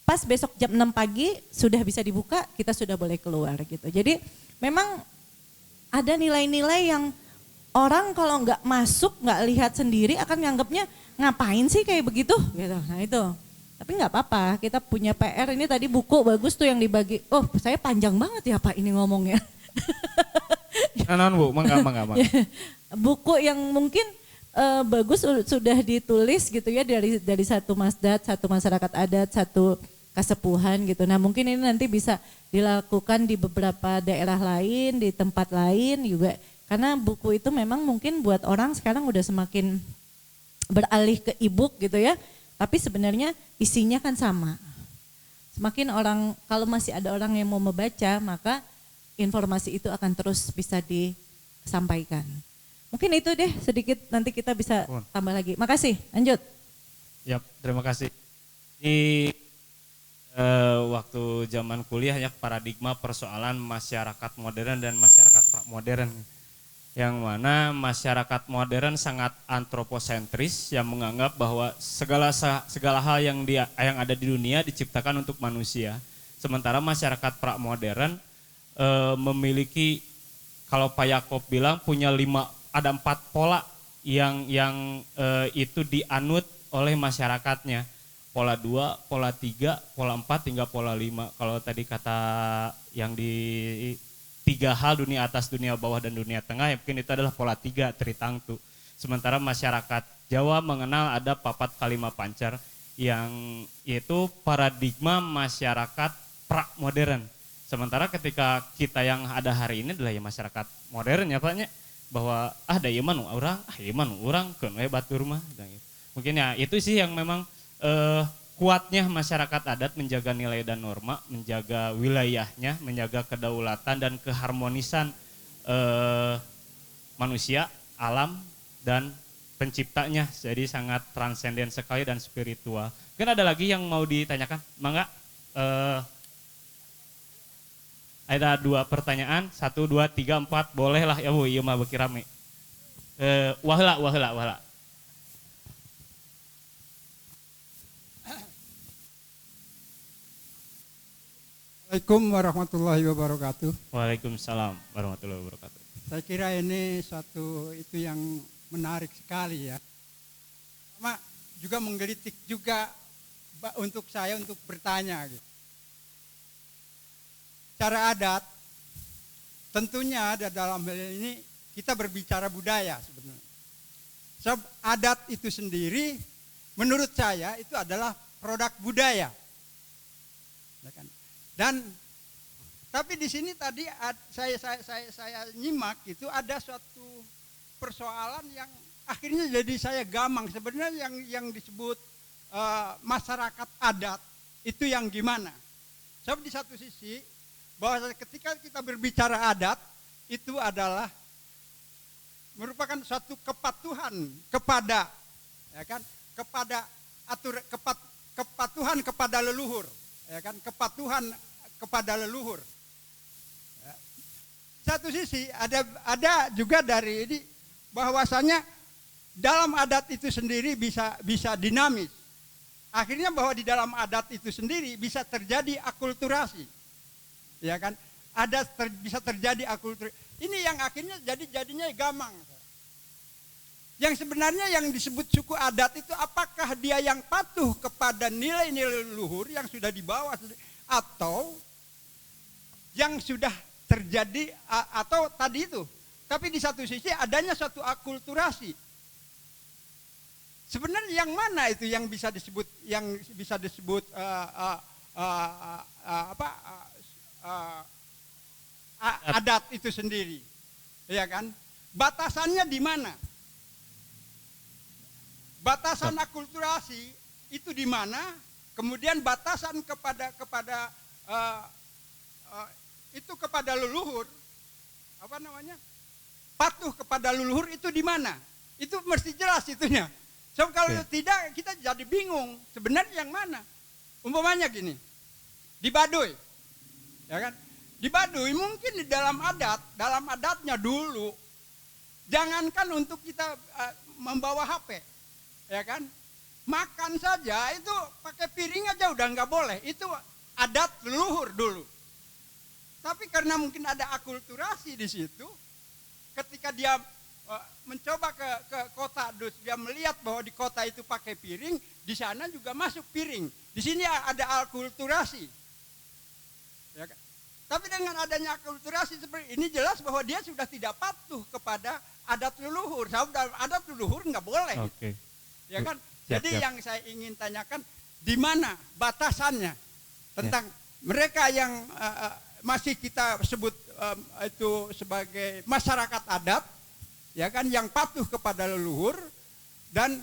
pas besok jam 6 pagi sudah bisa dibuka, kita sudah boleh keluar gitu. Jadi memang ada nilai-nilai yang orang kalau nggak masuk, nggak lihat sendiri akan nganggapnya ngapain sih kayak begitu gitu. Nah itu. Tapi nggak apa-apa, kita punya PR. Ini tadi buku bagus tuh yang dibagi. Oh, saya panjang banget ya Pak ini ngomongnya. Non Bu, mangga. Buku yang mungkin bagus sudah ditulis gitu ya dari satu masdat, satu masyarakat adat, satu kasepuhan gitu. Nah mungkin ini nanti bisa dilakukan di beberapa daerah lain, di tempat lain juga. Karena buku itu memang mungkin buat orang sekarang udah semakin beralih ke e-book gitu ya. Tapi sebenarnya isinya kan sama. Semakin orang, kalau masih ada orang yang mau membaca, maka informasi itu akan terus bisa disampaikan. Mungkin itu deh sedikit, nanti kita bisa tambah lagi. Makasih, lanjut. Ya, terima kasih. Di waktu zaman kuliah ya paradigma persoalan masyarakat modern dan masyarakat pra-modern. Yang mana masyarakat modern sangat antroposentris yang menganggap bahwa segala hal yang ada di dunia diciptakan untuk manusia. Sementara masyarakat pra-modern memiliki, kalau Pak Yakob bilang punya 4 pola yang itu dianut oleh masyarakatnya. Pola 2, pola 3, pola 4 hingga pola 5. Kalau tadi kata yang di 3 hal, dunia atas, dunia bawah, dan dunia tengah, ya mungkin itu adalah pola 3 Tritangtu. Sementara masyarakat Jawa mengenal ada papat kalima pancar yang yaitu paradigma masyarakat pra-modern. Sementara ketika kita yang ada hari ini adalah ya masyarakat modern ya Pak, bahwa da ieu mah nu urang keun we batur mah. Mungkin ya itu sih yang memang kuatnya masyarakat adat menjaga nilai dan norma, menjaga wilayahnya, menjaga kedaulatan dan keharmonisan manusia, alam, dan penciptanya. Jadi sangat transenden sekali dan spiritual. Mungkin ada lagi yang mau ditanyakan? Mangga. Ada 2 pertanyaan, 1, 2, 3, 4, boleh lah ya Bu, iya mah beki rame. Waheula. Assalamualaikum warahmatullahi wabarakatuh. Waalaikumsalam warahmatullahi wabarakatuh. Saya kira ini suatu itu yang menarik sekali ya. Sama juga menggelitik juga untuk saya untuk bertanya gitu. Cara adat tentunya ada dalam hal ini kita berbicara budaya sebenarnya. Sebab adat itu sendiri menurut saya itu adalah produk budaya. Ya kan? Dan tapi di sini tadi saya nyimak itu ada suatu persoalan yang akhirnya jadi saya gamang. Sebenarnya yang disebut masyarakat adat itu yang gimana? Sebab di satu sisi bahwa ketika kita berbicara adat itu adalah merupakan suatu kepatuhan kepada ya kan, kepada kepatuhan kepada leluhur, ya kan, kepatuhan kepada leluhur. Ya. Satu sisi ada juga dari ini bahwasanya dalam adat itu sendiri bisa dinamis. Akhirnya bahwa di dalam adat itu sendiri bisa terjadi akulturasi. Ya kan? Bisa terjadi akulturasi. Ini yang akhirnya jadinya gamang. Yang sebenarnya yang disebut suku adat itu apakah dia yang patuh kepada nilai-nilai leluhur yang sudah dibawa atau yang sudah terjadi atau tadi itu. Tapi di satu sisi adanya suatu akulturasi. Sebenarnya yang mana itu yang bisa disebut adat itu sendiri, ya kan? Batasannya di mana? Batasan akulturasi itu di mana? Kemudian batasan kepada leluhur, patuh kepada leluhur itu di mana? Itu mesti jelas itunya. So kalau tidak kita jadi bingung. Sebenarnya yang mana? Umpamanya gini, di Baduy, ya kan? Di Baduy mungkin di dalam adatnya dulu, jangankan untuk kita membawa HP, ya kan? Makan saja itu pakai piring aja udah nggak boleh. Itu adat leluhur dulu. Tapi karena mungkin ada akulturasi di situ, ketika dia mencoba ke kota, dia melihat bahwa di kota itu pakai piring, di sana juga masuk piring. Di sini ada akulturasi. Ya kan? Tapi dengan adanya akulturasi seperti ini jelas bahwa dia sudah tidak patuh kepada adat leluhur. Adat leluhur nggak boleh. Oke. Ya kan? Siap, Jadi siap. yang saya ingin tanyakan di mana batasannya tentang mereka yang masih kita sebut itu sebagai masyarakat adat, ya kan, yang patuh kepada leluhur dan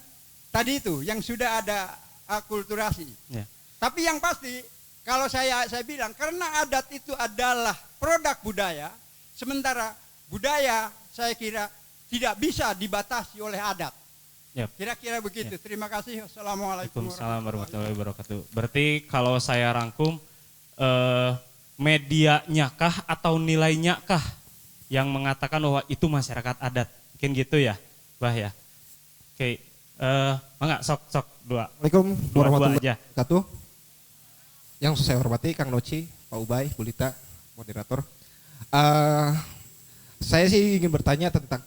tadi itu yang sudah ada akulturasi. Ya. Tapi yang pasti kalau saya bilang karena adat itu adalah produk budaya, sementara budaya saya kira tidak bisa dibatasi oleh adat. Yep. Kira-kira begitu. Terima kasih. Assalamualaikum Waalaikumsalam warahmatullahi wabarakatuh. Berarti kalau saya rangkum, medianya kah atau nilainya kah yang mengatakan bahwa itu masyarakat adat? Mungkin gitu ya, Bah ya. Oke, enggak sok dua. Assalamualaikum warahmatullahi aja. wabarakatuh. Yang saya hormati Kang Noci, Pak Ubay, Bu Lita, moderator. Saya sih ingin bertanya tentang,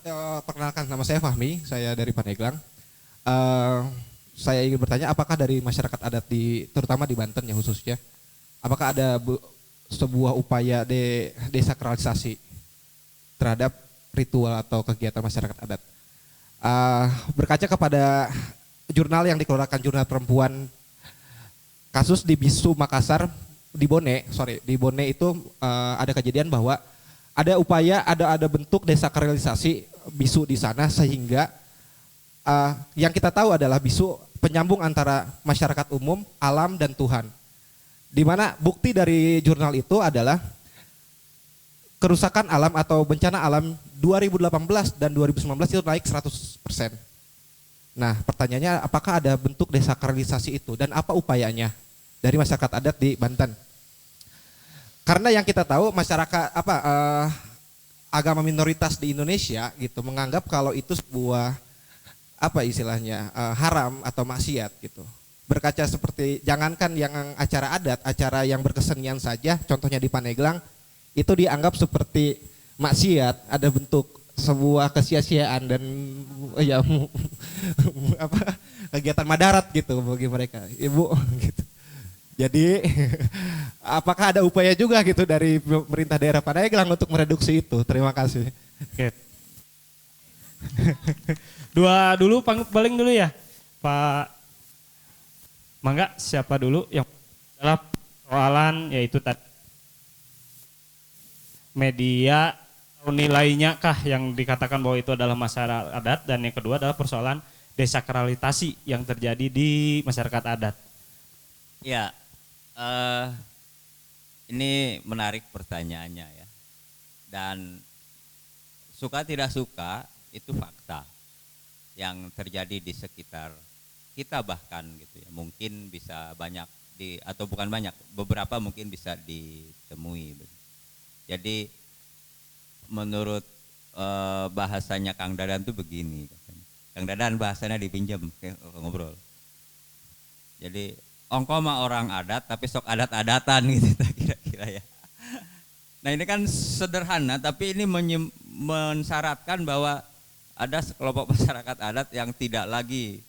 perkenalkan nama saya Fahmi, saya dari Pandeglang. Saya ingin bertanya apakah dari masyarakat adat terutama di Banten ya khususnya, apakah ada sebuah upaya desakralisasi terhadap ritual atau kegiatan masyarakat adat? Berkaca kepada jurnal yang dikeluarkan Jurnal Perempuan, kasus di Bisu Makassar, di Bone itu ada kejadian bahwa ada upaya, ada bentuk desakralisasi bisu di sana sehingga yang kita tahu adalah bisu penyambung antara masyarakat umum, alam dan Tuhan. Di mana bukti dari jurnal itu adalah kerusakan alam atau bencana alam 2018 dan 2019 itu naik 100%. Nah, pertanyaannya apakah ada bentuk desakralisasi itu dan apa upayanya dari masyarakat adat di Banten? Karena yang kita tahu masyarakat agama minoritas di Indonesia gitu menganggap kalau itu sebuah haram atau maksiat gitu. Berkaca seperti jangankan yang acara adat, acara yang berkesenian saja, contohnya di Pandeglang itu dianggap seperti maksiat, ada bentuk sebuah kesia-siaan dan kegiatan madarat gitu bagi mereka, Ibu gitu. Jadi apakah ada upaya juga gitu dari pemerintah daerah Pandeglang untuk mereduksi itu? Terima kasih. Oke. Dua dulu, paling dulu ya, Pak. Mangga, siapa dulu yang adalah persoalan yaitu tadi media atau nilainya kah yang dikatakan bahwa itu adalah masyarakat adat, dan yang kedua adalah persoalan desakralisasi yang terjadi di masyarakat adat. Ya, ini menarik pertanyaannya ya. Dan suka tidak suka itu fakta yang terjadi di sekitar kita bahkan gitu ya. Mungkin bisa banyak atau bukan banyak, beberapa mungkin bisa ditemui. Jadi menurut bahasanya Kang Dadan tuh begini. Kang Dadan bahasanya dipinjam ngobrol. Jadi ongko mah orang adat tapi sok adat-adatan gitu kira-kira ya. Nah ini kan sederhana tapi ini mensyaratkan bahwa ada sekelompok masyarakat adat yang tidak lagi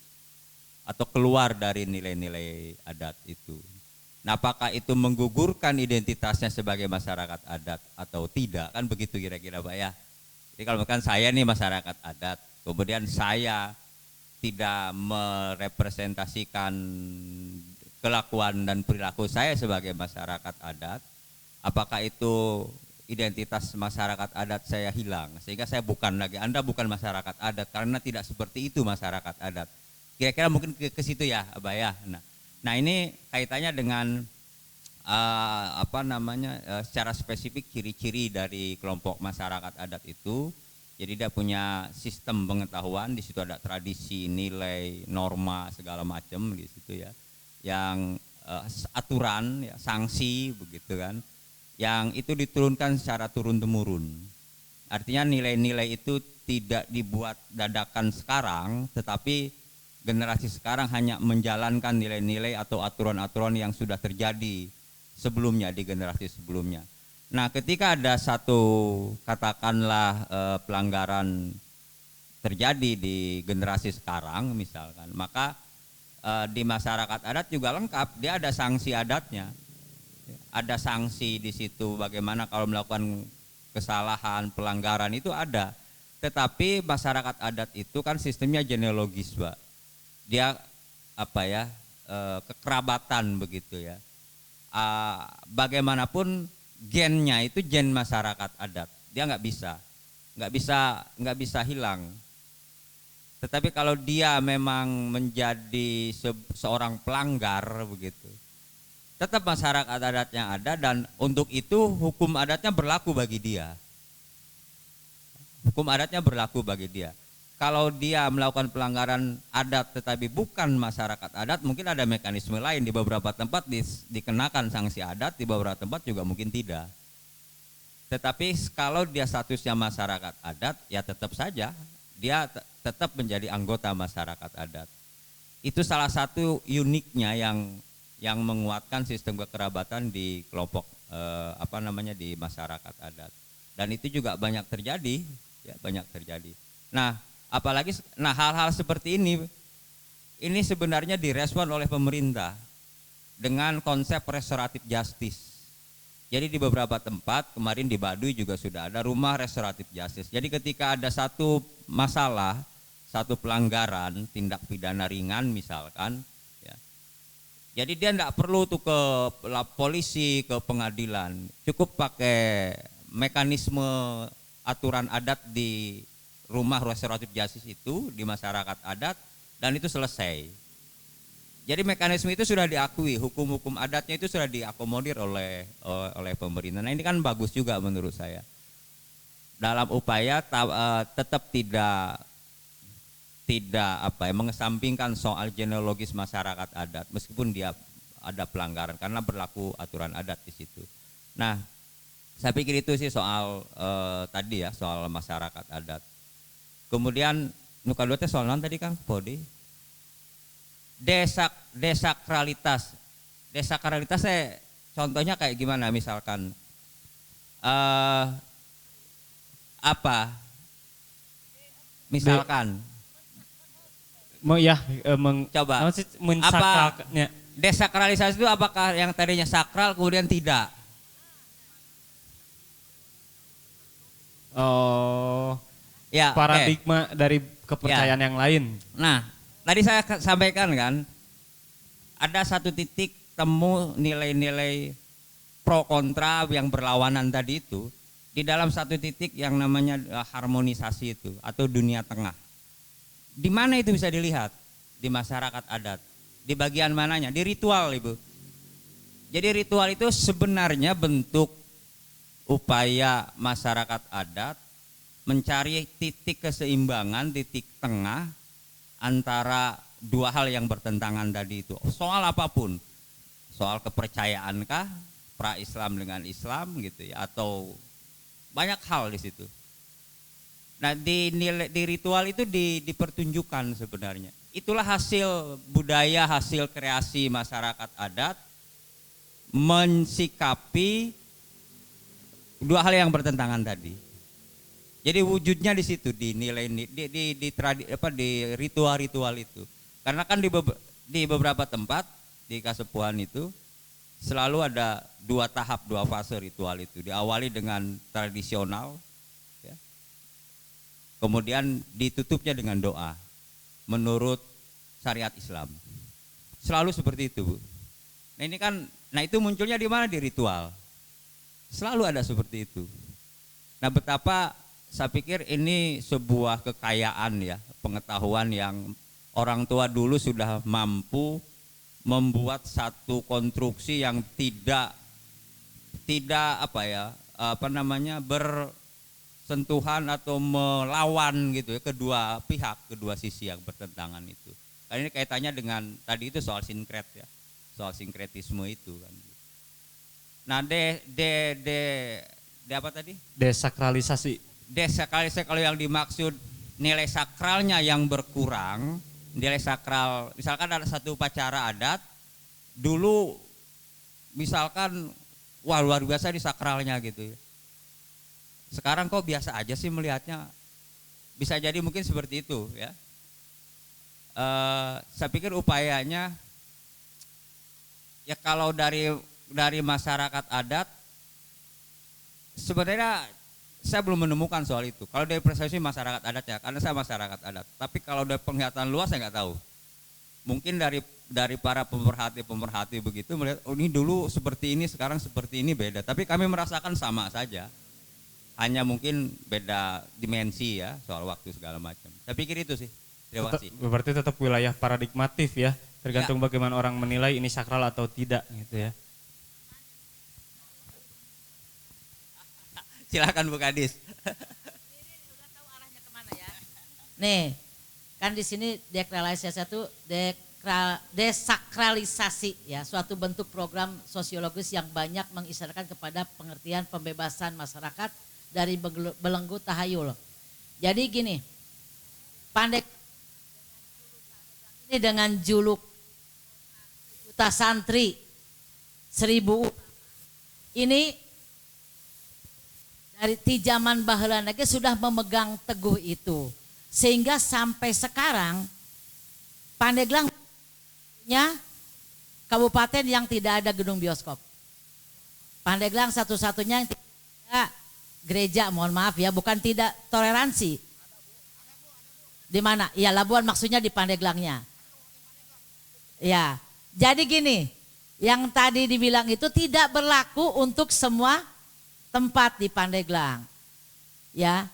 atau keluar dari nilai-nilai adat itu. Nah, apakah itu menggugurkan identitasnya sebagai masyarakat adat atau tidak? Kan begitu kira-kira Pak ya. Jadi kalau misalkan saya nih masyarakat adat, kemudian saya tidak merepresentasikan kelakuan dan perilaku saya sebagai masyarakat adat, apakah itu identitas masyarakat adat saya hilang? Sehingga saya bukan lagi, Anda bukan masyarakat adat karena tidak seperti itu masyarakat adat. Kira-kira mungkin ke situ ya, Abah ya. Nah ini kaitannya dengan secara spesifik ciri-ciri dari kelompok masyarakat adat itu. Jadi dia punya sistem pengetahuan, di situ ada tradisi, nilai, norma segala macam di situ ya. Yang aturan, ya, sanksi begitu kan. Yang itu diturunkan secara turun-temurun. Artinya nilai-nilai itu tidak dibuat dadakan sekarang, tetapi generasi sekarang hanya menjalankan nilai-nilai atau aturan-aturan yang sudah terjadi sebelumnya di generasi sebelumnya. Nah, ketika ada satu katakanlah pelanggaran terjadi di generasi sekarang misalkan, maka di masyarakat adat juga lengkap, dia ada sanksi adatnya. Ada sanksi di situ bagaimana kalau melakukan kesalahan, pelanggaran itu ada. Tetapi masyarakat adat itu kan sistemnya genealogis, Pak. Dia kekerabatan begitu ya. Bagaimanapun gennya itu gen masyarakat adat, dia nggak bisa hilang. Tetapi kalau dia memang menjadi seorang pelanggar begitu, tetap masyarakat adatnya ada dan untuk itu hukum adatnya berlaku bagi dia. Hukum adatnya berlaku bagi dia. Kalau dia melakukan pelanggaran adat tetapi bukan masyarakat adat, mungkin ada mekanisme lain. Di beberapa tempat dikenakan sanksi adat, di beberapa tempat juga mungkin tidak. Tetapi kalau dia statusnya masyarakat adat, ya tetap saja dia tetap menjadi anggota masyarakat adat. Itu salah satu uniknya yang menguatkan sistem kekerabatan di kelompok di masyarakat adat. Dan itu juga banyak terjadi, ya banyak terjadi. Nah, apalagi hal-hal seperti ini sebenarnya direspon oleh pemerintah dengan konsep restoratif justice. Jadi di beberapa tempat, kemarin di Baduy juga sudah ada rumah restoratif justice. Jadi ketika ada satu masalah, satu pelanggaran, tindak pidana ringan misalkan, ya, jadi dia tidak perlu tuh ke polisi, ke pengadilan, cukup pakai mekanisme aturan adat di rumah restoratif justice itu di masyarakat adat dan itu selesai. Jadi mekanisme itu sudah diakui, hukum-hukum adatnya itu sudah diakomodir oleh pemerintah. Nah ini kan bagus juga menurut saya. Dalam upaya tetap tidak mengesampingkan soal genealogis masyarakat adat meskipun dia ada pelanggaran karena berlaku aturan adat di situ. Nah, saya pikir itu sih soal tadi ya, soal masyarakat adat. Kemudian nuka dua soal non tadi Kang Podi. Desakralitas saya contohnya kayak gimana misalkan misalkan coba desakralisasi itu apakah yang tadinya sakral kemudian tidak? Oh ya, paradigma dari kepercayaan yang lain. Nah, tadi saya sampaikan kan, ada satu titik temu nilai-nilai pro kontra yang berlawanan tadi itu di dalam satu titik yang namanya harmonisasi itu atau dunia tengah. Di mana itu bisa dilihat? Di masyarakat adat. Di bagian mananya? Di ritual, Ibu. Jadi ritual itu sebenarnya bentuk upaya masyarakat adat mencari titik keseimbangan, titik tengah antara dua hal yang bertentangan tadi itu. Soal apapun, soal kepercayaankah, pra-Islam dengan Islam gitu ya, atau banyak hal di situ. Nah di ritual itu dipertunjukkan sebenarnya. Itulah hasil budaya, hasil kreasi masyarakat adat mensikapi dua hal yang bertentangan tadi. Jadi wujudnya di situ, di nilai di ritual-ritual itu. Karena kan di beberapa tempat di Kasepuhan itu selalu ada 2 tahap, 2 fase ritual itu. Diawali dengan tradisional, ya. Kemudian ditutupnya dengan doa menurut syariat Islam. Selalu seperti itu, Bu. Nah itu munculnya di mana? Di ritual. Selalu ada seperti itu. Nah betapa saya pikir ini sebuah kekayaan ya, pengetahuan yang orang tua dulu sudah mampu membuat satu konstruksi yang tidak bersentuhan atau melawan gitu ya, kedua pihak, kedua sisi yang bertentangan itu. Karena ini kaitannya dengan tadi itu soal sinkret ya, soal sinkretisme itu kan. Nah apa tadi? Desakralisasi. Desakralisasi kalau yang dimaksud nilai sakralnya yang berkurang, nilai sakral, misalkan ada satu upacara adat, dulu misalkan wah luar biasa di sakralnya gitu ya. Sekarang kok biasa aja sih melihatnya, bisa jadi mungkin seperti itu ya. Saya pikir upayanya ya kalau dari masyarakat adat sebenarnya saya belum menemukan soal itu. Kalau dari persepsi masyarakat adat ya, karena saya masyarakat adat. Tapi kalau dari penglihatan luas saya nggak tahu. Mungkin dari para pemerhati begitu melihat, oh ini dulu seperti ini, sekarang seperti ini beda. Tapi kami merasakan sama saja. Hanya mungkin beda dimensi ya soal waktu segala macam. Saya pikir itu sih. Terima kasih. Berarti tetap wilayah paradigmatif ya, tergantung bagaimana orang menilai ini sakral atau tidak gitu ya. Silakan Bu Kadis. Nih, kan di sini desakralisasi ya, suatu bentuk program sosiologis yang banyak mengisyaratkan kepada pengertian pembebasan masyarakat dari belenggu tahayul. Jadi gini, Pandeg ini dengan juluk juta santri 1000 ini dari zaman baheula lagi sudah memegang teguh itu. Sehingga sampai sekarang Pandeglang punya kabupaten yang tidak ada gedung bioskop. Pandeglang satu-satunya yang tidak ada gereja, mohon maaf ya, bukan tidak toleransi. Di mana? Ya Labuan maksudnya di Pandeglangnya. Ya, jadi gini, yang tadi dibilang itu tidak berlaku untuk semua tempat di Pandeglang, ya.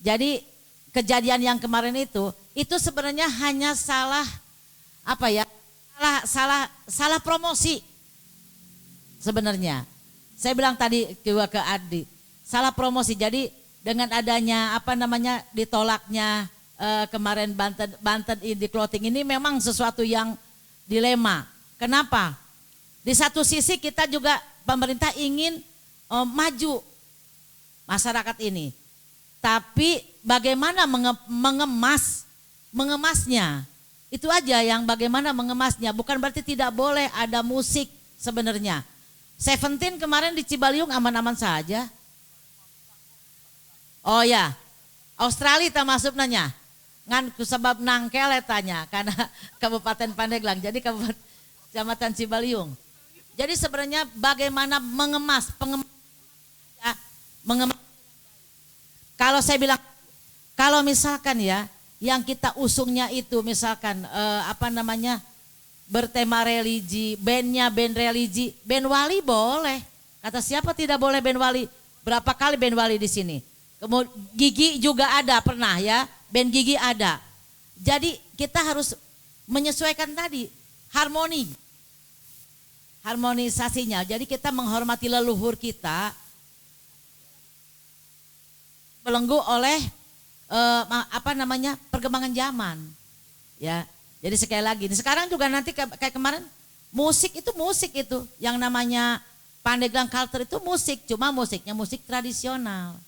Jadi kejadian yang kemarin itu sebenarnya hanya salah salah promosi sebenarnya. Saya bilang tadi ke Adi, salah promosi. Jadi dengan adanya ditolaknya kemarin Banten di clothing ini memang sesuatu yang dilema. Kenapa? Di satu sisi kita juga pemerintah ingin maju masyarakat ini, tapi bagaimana mengemasnya, itu aja yang bagaimana mengemasnya. Bukan berarti tidak boleh ada musik sebenarnya. Seventeen kemarin di Cibaliung aman-aman saja. Oh ya, Australia tak masuk nanya, ngan sebab nangkel tanya karena Kabupaten Pandeglang, jadi Kecamatan Cibaliung. Jadi sebenarnya bagaimana mengemas. Kalau saya bilang, kalau misalkan ya yang kita usungnya itu misalkan bertema religi, bandnya band religi, band wali boleh. Kata siapa tidak boleh band wali? Berapa kali band wali di sini? Kemudian Gigi juga ada pernah ya, band Gigi ada. Jadi kita harus menyesuaikan tadi harmonisasinya. Jadi kita menghormati leluhur kita, belenggu oleh perkembangan zaman, ya. Jadi sekali lagi, sekarang juga nanti kayak kemarin musik itu yang namanya Pandeglang Culture itu musik, cuma musiknya musik tradisional,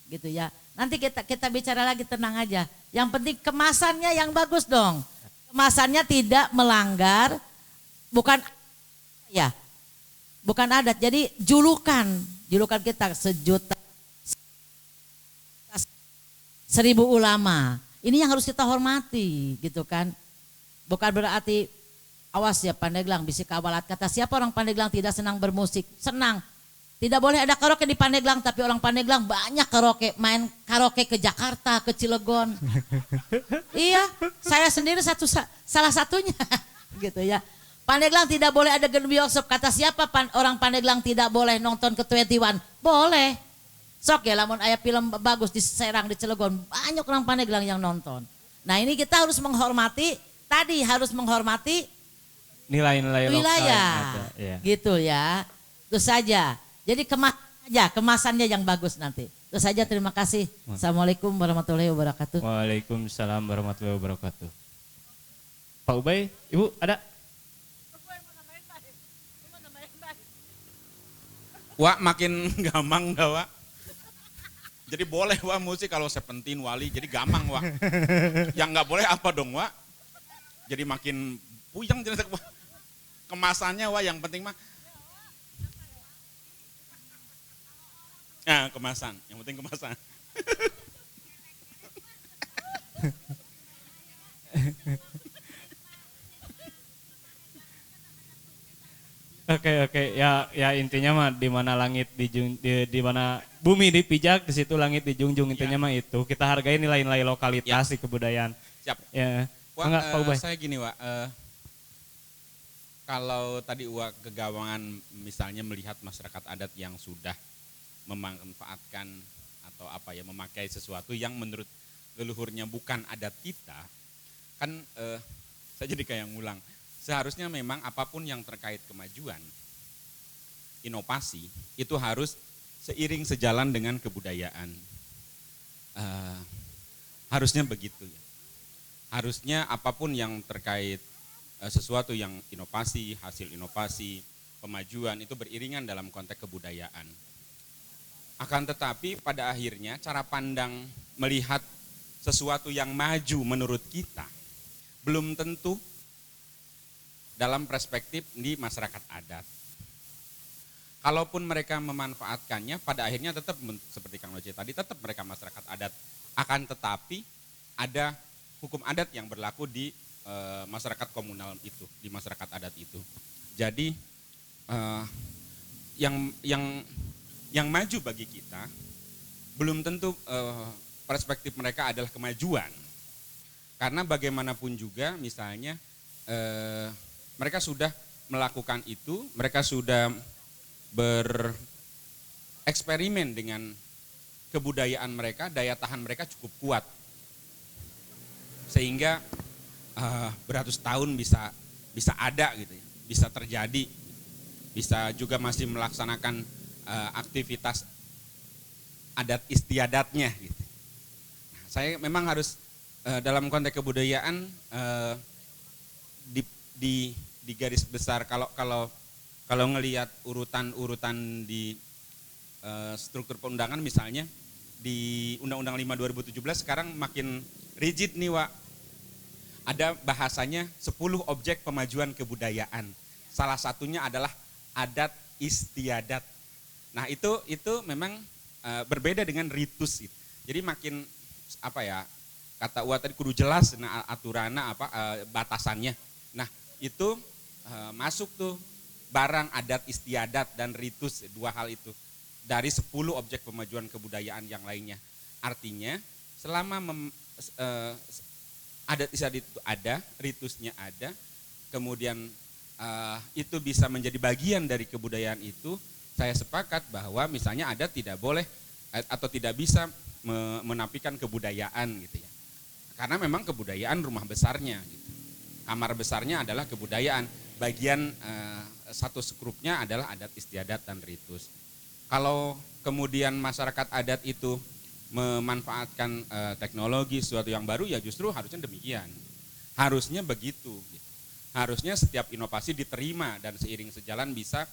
gitu ya. Nanti kita bicara lagi, tenang aja. Yang penting kemasannya yang bagus dong, kemasannya tidak melanggar, bukan adat. Jadi julukan kita sejuta 1000 ulama. Ini yang harus kita hormati gitu kan. Bukan berarti awas ya Pandeglang bisik kawalat. Kata siapa orang Pandeglang tidak senang bermusik? Senang. Tidak boleh ada karaoke di Pandeglang, tapi orang Pandeglang banyak karaoke, main karaoke ke Jakarta, ke Cilegon. Iya, saya sendiri salah satunya gitu ya. Pandeglang tidak boleh ada gedung bioskop. Kata siapa orang Pandeglang tidak boleh nonton ke 21? Boleh. Sok ya lamun aya film bagus di Serang, di Cilegon, banyak orang Pandeglang yang nonton. Nah ini kita harus menghormati, harus menghormati nilai-nilai lokal wilayah. yang ada, ya. Gitu ya. Itu saja. Jadi kemasannya yang bagus nanti. Itu saja, terima kasih. Assalamualaikum warahmatullahi wabarakatuh. Waalaikumsalam warahmatullahi wabarakatuh. Pak Ubay, Ibu ada? Wah makin gampang dah Wak. Jadi boleh Wak musik kalau Seventeen Wali, jadi gampang Wak. Yang nggak boleh apa dong Wak? Jadi makin puyeng jadi kemasannya Wak, yang penting mah. Nah kemasan, yang penting kemasan. Oke, ya intinya mah di mana langit di mana bumi dipijak, di situ langit dijunjung, intinya mah itu. Kita hargai nilai-nilai lokalitas di kebudayaan. Siap. Ya. Wak, Pak Ubay. saya gini Wak, kalau tadi Wak kegawangan misalnya melihat masyarakat adat yang sudah memanfaatkan atau apa ya, memakai sesuatu yang menurut leluhurnya bukan adat kita, kan saya jadi kayak ngulang. Seharusnya memang apapun yang terkait kemajuan, inovasi, itu harus seiring sejalan dengan kebudayaan. Harusnya begitu ya. Harusnya apapun yang terkait sesuatu yang inovasi, hasil inovasi, pemajuan itu beriringan dalam konteks kebudayaan. Akan tetapi pada akhirnya cara pandang melihat sesuatu yang maju menurut kita belum tentu dalam perspektif di masyarakat adat. Kalaupun mereka memanfaatkannya, pada akhirnya tetap seperti Kang Loce tadi, tetap mereka masyarakat adat. Akan tetapi ada hukum adat yang berlaku di masyarakat komunal itu, di masyarakat adat itu. Jadi yang maju bagi kita belum tentu perspektif mereka adalah kemajuan. Karena bagaimanapun juga misalnya mereka sudah melakukan itu, mereka sudah bereksperimen dengan kebudayaan mereka, daya tahan mereka cukup kuat. Sehingga beratus tahun bisa ada gitu ya, bisa terjadi, bisa juga masih melaksanakan aktivitas adat istiadatnya gitu. Nah, saya memang harus dalam konteks kebudayaan di garis besar kalau ngelihat urutan di struktur perundangan misalnya di Undang-Undang 5 2017 sekarang makin rigid nih Wak. Ada bahasanya 10 objek pemajuan kebudayaan. Salah satunya adalah adat istiadat. Nah, itu memang berbeda dengan ritus gitu. Jadi makin apa ya? Kata Wak tadi kudu jelas aturannya batasannya. Nah, itu masuk tuh barang adat istiadat dan ritus, dua hal itu dari 10 objek pemajuan kebudayaan yang lainnya. Artinya selama adat istiadat itu ada, ritusnya ada, kemudian itu bisa menjadi bagian dari kebudayaan itu, saya sepakat bahwa misalnya adat tidak boleh atau tidak bisa menafikan kebudayaan gitu ya. Karena memang kebudayaan rumah besarnya gitu. Kamar besarnya adalah kebudayaan, bagian satu skrupnya adalah adat istiadat dan ritus. Kalau kemudian masyarakat adat itu memanfaatkan teknologi sesuatu yang baru, ya justru harusnya demikian. Harusnya begitu. Gitu. Harusnya setiap inovasi diterima dan seiring sejalan bisa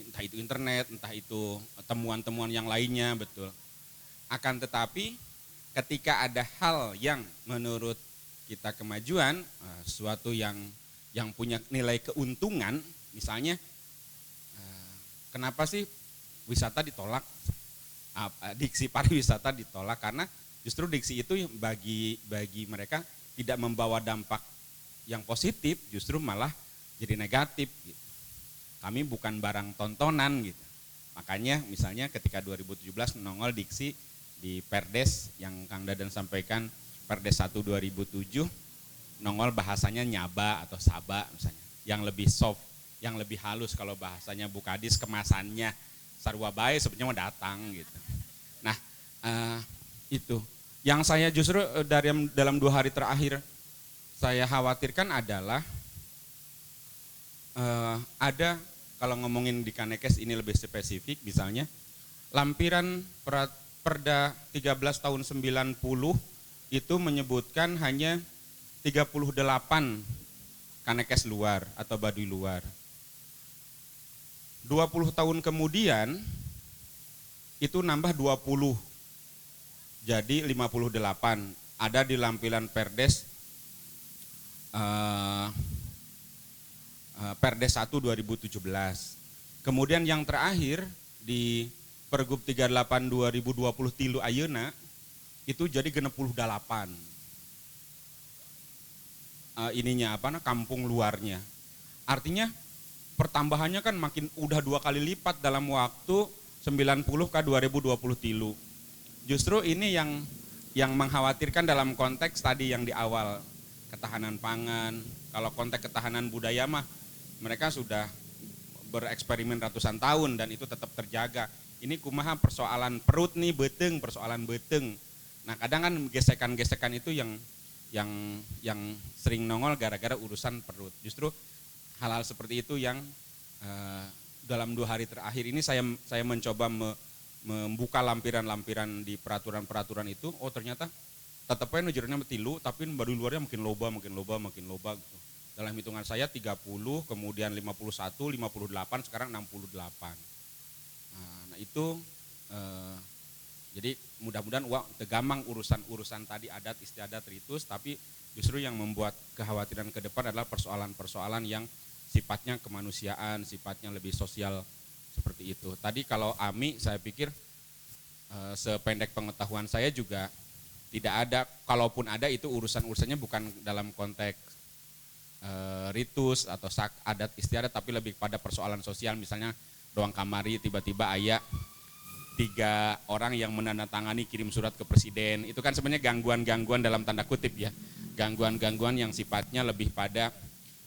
entah itu internet, entah itu temuan-temuan yang lainnya, betul. Akan tetapi ketika ada hal yang menurut kita kemajuan, sesuatu yang punya nilai keuntungan, misalnya kenapa sih wisata ditolak? diksi pariwisata ditolak karena justru diksi itu bagi mereka tidak membawa dampak yang positif, justru malah jadi negatif gitu. Kami bukan barang tontonan gitu. Makanya misalnya ketika 2017 nongol diksi di Perdes yang Kang Dadan sampaikan, Perdes 1 2007 nongol bahasanya nyaba atau saba misalnya, yang lebih soft, yang lebih halus. Kalau bahasanya Bukadis kemasannya sarua bae sebenarnya mau datang gitu. Nah itu yang saya justru dalam 2 hari terakhir saya khawatirkan adalah ada, kalau ngomongin di Kanekes ini lebih spesifik, misalnya lampiran Perda 13 tahun 90 itu menyebutkan hanya 38 Kanekes luar atau Baduy luar. 20 tahun kemudian itu nambah 20, jadi 58. Ada di lampiran Perdes Perdes 1 2017. Kemudian yang terakhir di Pergub 38 2020 tilu ayeuna itu jadi 68. Ininya kampung luarnya. Artinya pertambahannya kan makin udah 2 kali lipat dalam waktu 90 ke 2020 tilu. Justru ini yang mengkhawatirkan dalam konteks tadi yang di awal, ketahanan pangan. Kalau konteks ketahanan budaya mah mereka sudah bereksperimen ratusan tahun dan itu tetap terjaga. Ini kumaha persoalan perut nih beteng, persoalan beteng. Nah kadang kan gesekan-gesekan itu yang sering nongol gara-gara urusan perut. Justru hal-hal seperti itu yang dalam 2 hari terakhir ini saya mencoba membuka lampiran-lampiran di peraturan-peraturan itu. Oh ternyata tetapnya nujurannya tilu, tapi baru luarnya makin loba gitu. Dalam hitungan saya 30, kemudian 51, 58, sekarang 68. Nah itu jadi mudah-mudahan tegamang urusan tadi adat istiadat ritus, tapi justru yang membuat kekhawatiran ke depan adalah persoalan-persoalan yang sifatnya kemanusiaan, sifatnya lebih sosial seperti itu. Tadi kalau AMI saya pikir sependek pengetahuan saya juga tidak ada, kalaupun ada itu urusannya bukan dalam konteks ritus atau adat istiadat, tapi lebih pada persoalan sosial. Misalnya doang kamari tiba-tiba ayah 3 orang yang menandatangani kirim surat ke presiden, itu kan sebenarnya gangguan-gangguan dalam tanda kutip ya, gangguan-gangguan yang sifatnya lebih pada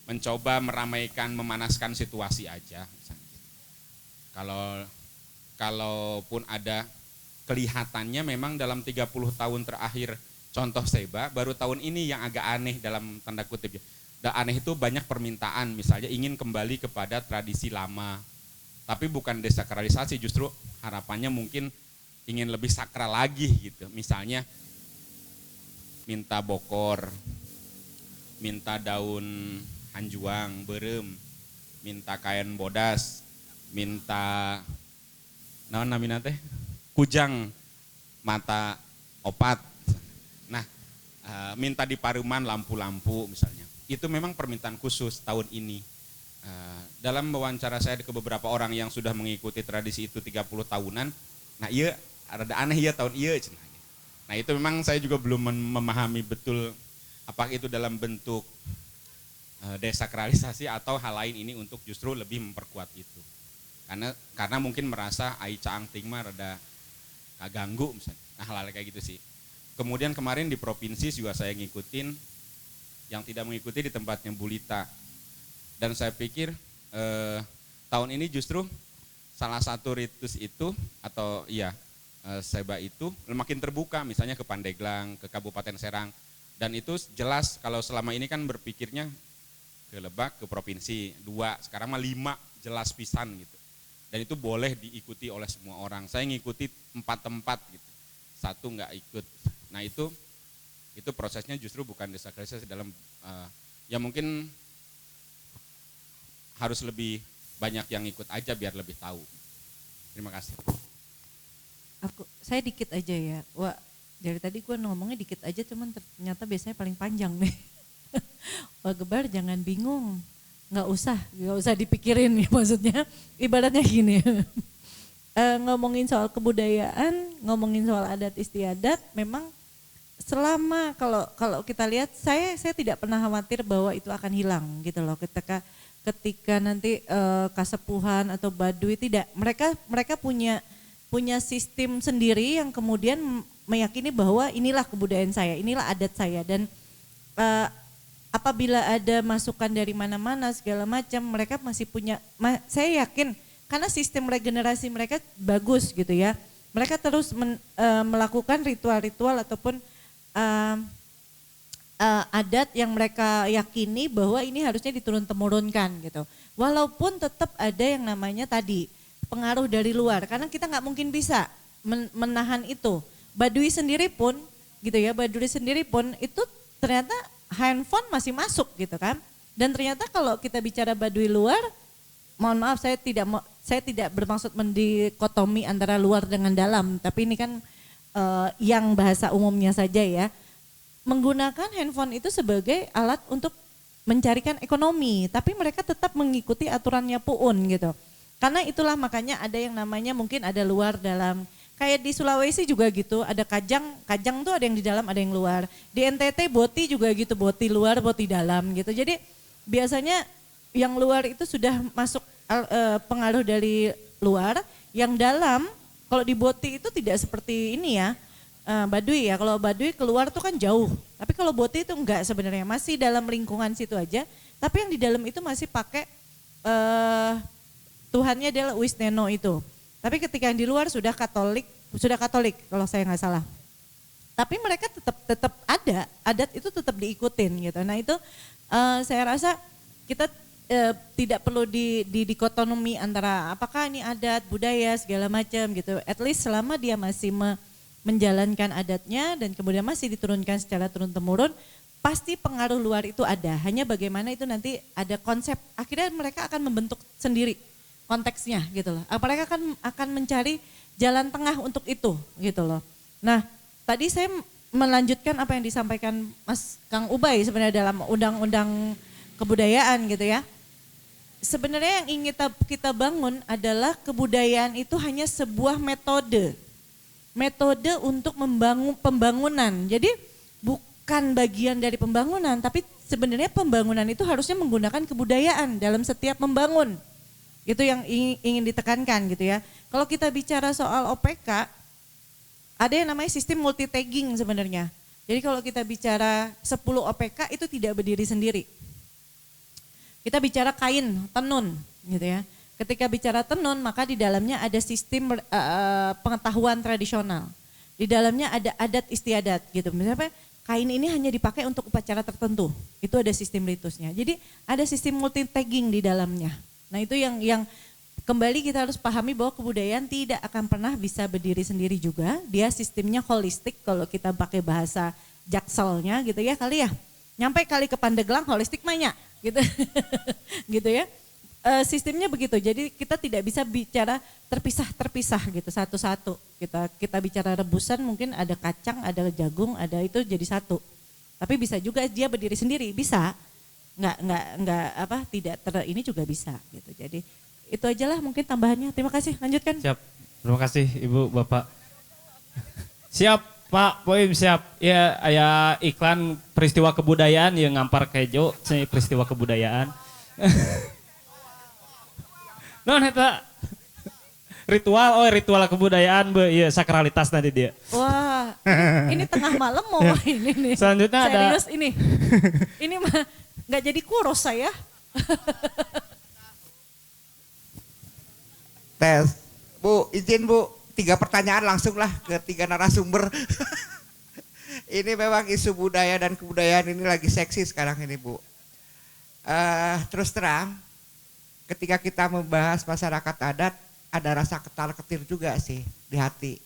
mencoba meramaikan, memanaskan situasi aja. Kalaupun ada kelihatannya memang dalam 30 tahun terakhir, contoh Seba, baru tahun ini yang agak aneh dalam tanda kutip ya. Aneh itu banyak permintaan, misalnya ingin kembali kepada tradisi lama, tapi bukan desakralisasi, justru harapannya mungkin ingin lebih sakral lagi gitu. Misalnya minta bokor, minta daun hanjuang, berem, minta kain bodas, minta naon namina teh? Kujang mata opat. Nah, minta di paruman lampu-lampu misalnya. Itu memang permintaan khusus tahun ini. Dalam wawancara saya ke beberapa orang yang sudah mengikuti tradisi itu 30 tahunan, nah iya rada aneh ya tahun iya. Nah itu memang saya juga belum memahami betul apakah itu dalam bentuk desakralisasi atau hal lain ini untuk justru lebih memperkuat itu. Karena mungkin merasa ai caang ting mah rada kaganggu misalnya. Nah hal-hal kayak gitu sih. Kemudian kemarin di provinsi juga saya ngikutin, yang tidak mengikuti di tempatnya Bulita. Dan saya pikir tahun ini justru salah satu ritus itu atau Seba itu makin terbuka, misalnya ke Pandeglang, ke Kabupaten Serang. Dan itu jelas kalau selama ini kan berpikirnya ke Lebak, ke provinsi 2, sekarang mah 5 jelas pisan gitu. Dan itu boleh diikuti oleh semua orang. Saya ngikuti 4 tempat gitu, 1 nggak ikut. Nah itu prosesnya justru bukan desakralisasi dalam ya mungkin harus lebih banyak yang ikut aja biar lebih tahu. Terima kasih. Saya dikit aja ya. Wah, dari tadi gue ngomongnya dikit aja, cuman ternyata biasanya paling panjang nih. Wah Gebar jangan bingung, nggak usah dipikirin ya, maksudnya ibaratnya gini. ngomongin soal kebudayaan, ngomongin soal adat istiadat, memang selama kalau kita lihat saya tidak pernah khawatir bahwa itu akan hilang gitu loh ketika nanti kasepuhan atau Baduy tidak, mereka punya sistem sendiri yang kemudian meyakini bahwa inilah kebudayaan saya, inilah adat saya, dan apabila ada masukan dari mana-mana segala macam, mereka masih punya, saya yakin karena sistem regenerasi mereka bagus gitu ya. Mereka terus melakukan ritual-ritual ataupun adat yang mereka yakini bahwa ini harusnya diturun-temurunkan gitu. Walaupun tetap ada yang namanya tadi pengaruh dari luar, karena kita nggak mungkin bisa menahan itu. Baduy sendiri pun gitu ya, Baduy sendiri pun itu ternyata handphone masih masuk gitu kan. Dan ternyata kalau kita bicara Baduy luar, mohon maaf saya tidak bermaksud mendikotomi antara luar dengan dalam, tapi ini kan yang bahasa umumnya saja ya. Menggunakan handphone itu sebagai alat untuk mencarikan ekonomi, tapi mereka tetap mengikuti aturannya PUUN gitu. Karena itulah makanya ada yang namanya mungkin ada luar dalam. Kayak di Sulawesi juga gitu, ada kajang tuh ada yang di dalam, ada yang luar. Di NTT boti juga gitu, boti luar, boti dalam gitu. Jadi biasanya yang luar itu sudah masuk pengaruh dari luar, yang dalam kalau di boti itu tidak seperti ini ya, Baduy ya. Kalau Baduy keluar tuh kan jauh, tapi kalau boti itu enggak sebenarnya, masih dalam lingkungan situ aja. Tapi yang di dalam itu masih pakai Tuhannya adalah Wisneno itu. Tapi ketika yang di luar sudah Katolik kalau saya nggak salah. Tapi mereka tetap ada, adat itu tetap diikutin gitu. Nah itu saya rasa kita tidak perlu dikotomi antara apakah ini adat, budaya segala macam gitu. At least selama dia masih menjalankan adatnya dan kemudian masih diturunkan secara turun-temurun, pasti pengaruh luar itu ada. Hanya bagaimana itu nanti ada konsep, akhirnya mereka akan membentuk sendiri konteksnya gitu loh. Mereka akan mencari jalan tengah untuk itu gitu loh. Nah tadi saya melanjutkan apa yang disampaikan Mas Kang Ubay sebenarnya dalam undang-undang kebudayaan gitu ya. Sebenarnya yang ingin kita bangun adalah kebudayaan itu hanya sebuah metode untuk membangun pembangunan. Jadi bukan bagian dari pembangunan, tapi sebenarnya pembangunan itu harusnya menggunakan kebudayaan dalam setiap membangun. Itu yang ingin ditekankan gitu ya. Kalau kita bicara soal OPK, ada yang namanya sistem multi tagging sebenarnya. Jadi kalau kita bicara 10 OPK itu tidak berdiri sendiri. Kita bicara kain, tenun gitu ya. Ketika bicara tenun maka di dalamnya ada sistem pengetahuan tradisional. Di dalamnya ada adat istiadat gitu. Misalnya kain ini hanya dipakai untuk upacara tertentu. Itu ada sistem ritusnya. Jadi ada sistem multi tagging di dalamnya. Nah itu yang kembali kita harus pahami bahwa kebudayaan tidak akan pernah bisa berdiri sendiri juga. Dia sistemnya holistik kalau kita pakai bahasa jakselnya gitu ya kali ya. Nyampe kali ke Pandeglang holistik banyak gitu. Gitu ya. Sistemnya begitu. Jadi kita tidak bisa bicara terpisah gitu satu-satu. Kita bicara rebusan mungkin ada kacang, ada jagung, ada itu jadi satu. Tapi bisa juga dia berdiri sendiri, bisa. Tidak ini juga bisa gitu. Jadi itu aja lah mungkin tambahannya. Terima kasih, lanjutkan. Siap. Terima kasih Ibu, Bapak. Siap Pak Poim, siap. Ya aya iklan peristiwa kebudayaan yang ngampar kejo, peristiwa kebudayaan. Non eta ritual kebudayaan iya sakralitas nanti dia. Wah, ini tengah malam mau ini nih. Selanjutnya serius ada ini. Ini mah nggak jadi kuros saya. Tes, Bu, izin Bu, 3 pertanyaan langsung lah ke 3 narasumber. Ini memang isu budaya dan kebudayaan ini lagi seksi sekarang ini Bu. Terus terang, ketika kita membahas masyarakat adat, ada rasa ketar-ketir juga sih di hati.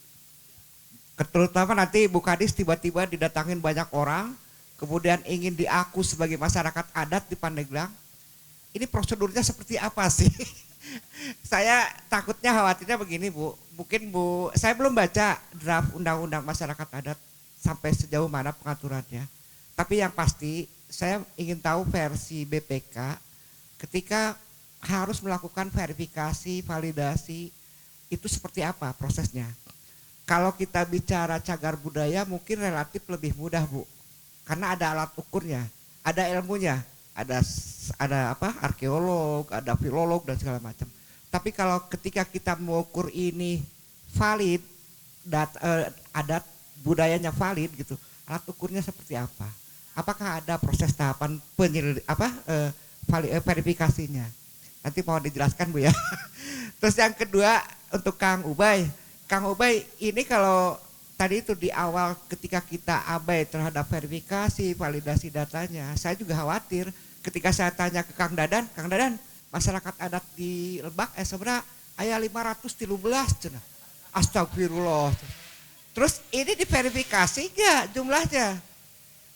Terutama nanti Bu Kadis tiba-tiba didatangin banyak orang, kemudian ingin diaku sebagai masyarakat adat di Pandeglang. Ini prosedurnya seperti apa sih? Saya takutnya khawatirnya begini Bu, mungkin Bu, saya belum baca draft undang-undang masyarakat adat sampai sejauh mana pengaturannya. Tapi yang pasti saya ingin tahu versi BPK ketika harus melakukan verifikasi, validasi itu seperti apa prosesnya. Kalau kita bicara cagar budaya mungkin relatif lebih mudah Bu, karena ada alat ukurnya, ada ilmunya, ada apa arkeolog, ada filolog dan segala macam. Tapi kalau ketika kita mengukur ini valid, adat budayanya valid gitu, alat ukurnya seperti apa? Apakah ada proses tahapan verifikasinya? Nanti mau dijelaskan Bu ya. Terus yang kedua untuk Kang Ubay. Kang Ubay, ini kalau tadi itu di awal ketika kita abai terhadap verifikasi, validasi datanya, saya juga khawatir ketika saya tanya ke Kang Dadan, masyarakat adat di Lebak sebenarnya aya 513 cenah. Astagfirullah. Terus ini diverifikasi enggak jumlahnya?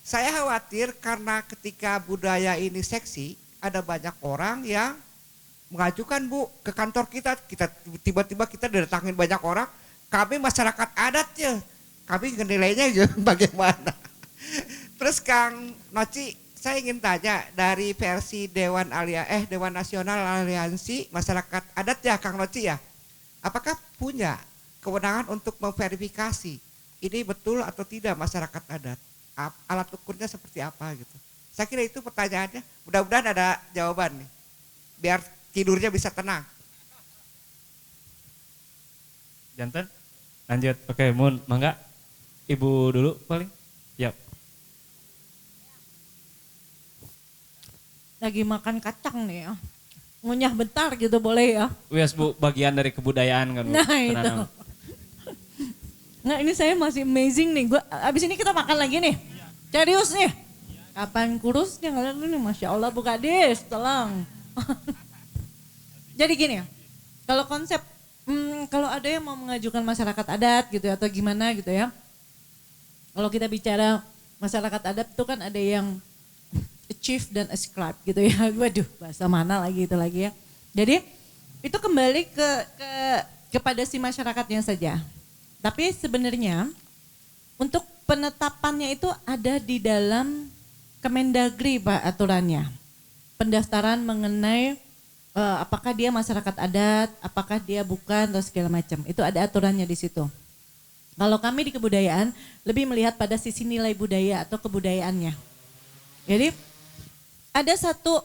Saya khawatir karena ketika budaya ini seksi, ada banyak orang yang mengajukan Bu ke kantor kita tiba-tiba kita didatangin banyak orang, kami masyarakat adat ya, kami nilainya bagaimana? Terus Kang Noci, saya ingin tanya dari versi Dewan Nasional Aliansi Masyarakat Adat ya Kang Noci ya, apakah punya kewenangan untuk memverifikasi ini betul atau tidak masyarakat adat? Alat ukurnya seperti apa gitu? Saya kira itu pertanyaannya. Mudah-mudahan ada jawaban nih, biar tidurnya bisa tenang. Jantan, lanjut. Oke, Mun, mangga. Ibu dulu paling. Yap. Lagi makan kacang nih ya. Ngunyah bentar gitu boleh ya. Wes Bu, bagian dari kebudayaan kan Bu. Nah itu. Nah ini saya masih amazing nih. Abis ini kita makan lagi nih. Serius nih. Kapan kurusnya kalian ini, Masya Allah Bu Kades, tolong. Jadi gini ya, kalau konsep, kalau ada yang mau mengajukan masyarakat adat gitu atau gimana gitu ya. Kalau kita bicara masyarakat adat itu kan ada yang chief dan ascribe gitu ya. Waduh, bahasa mana lagi itu lagi ya. Jadi itu kembali kepada si masyarakatnya saja. Tapi sebenarnya untuk penetapannya itu ada di dalam Kemendagri Pak aturannya. Pendaftaran mengenai apakah dia masyarakat adat, apakah dia bukan atau segala macam. Itu ada aturannya di situ. Kalau kami di kebudayaan lebih melihat pada sisi nilai budaya atau kebudayaannya. Jadi ada satu,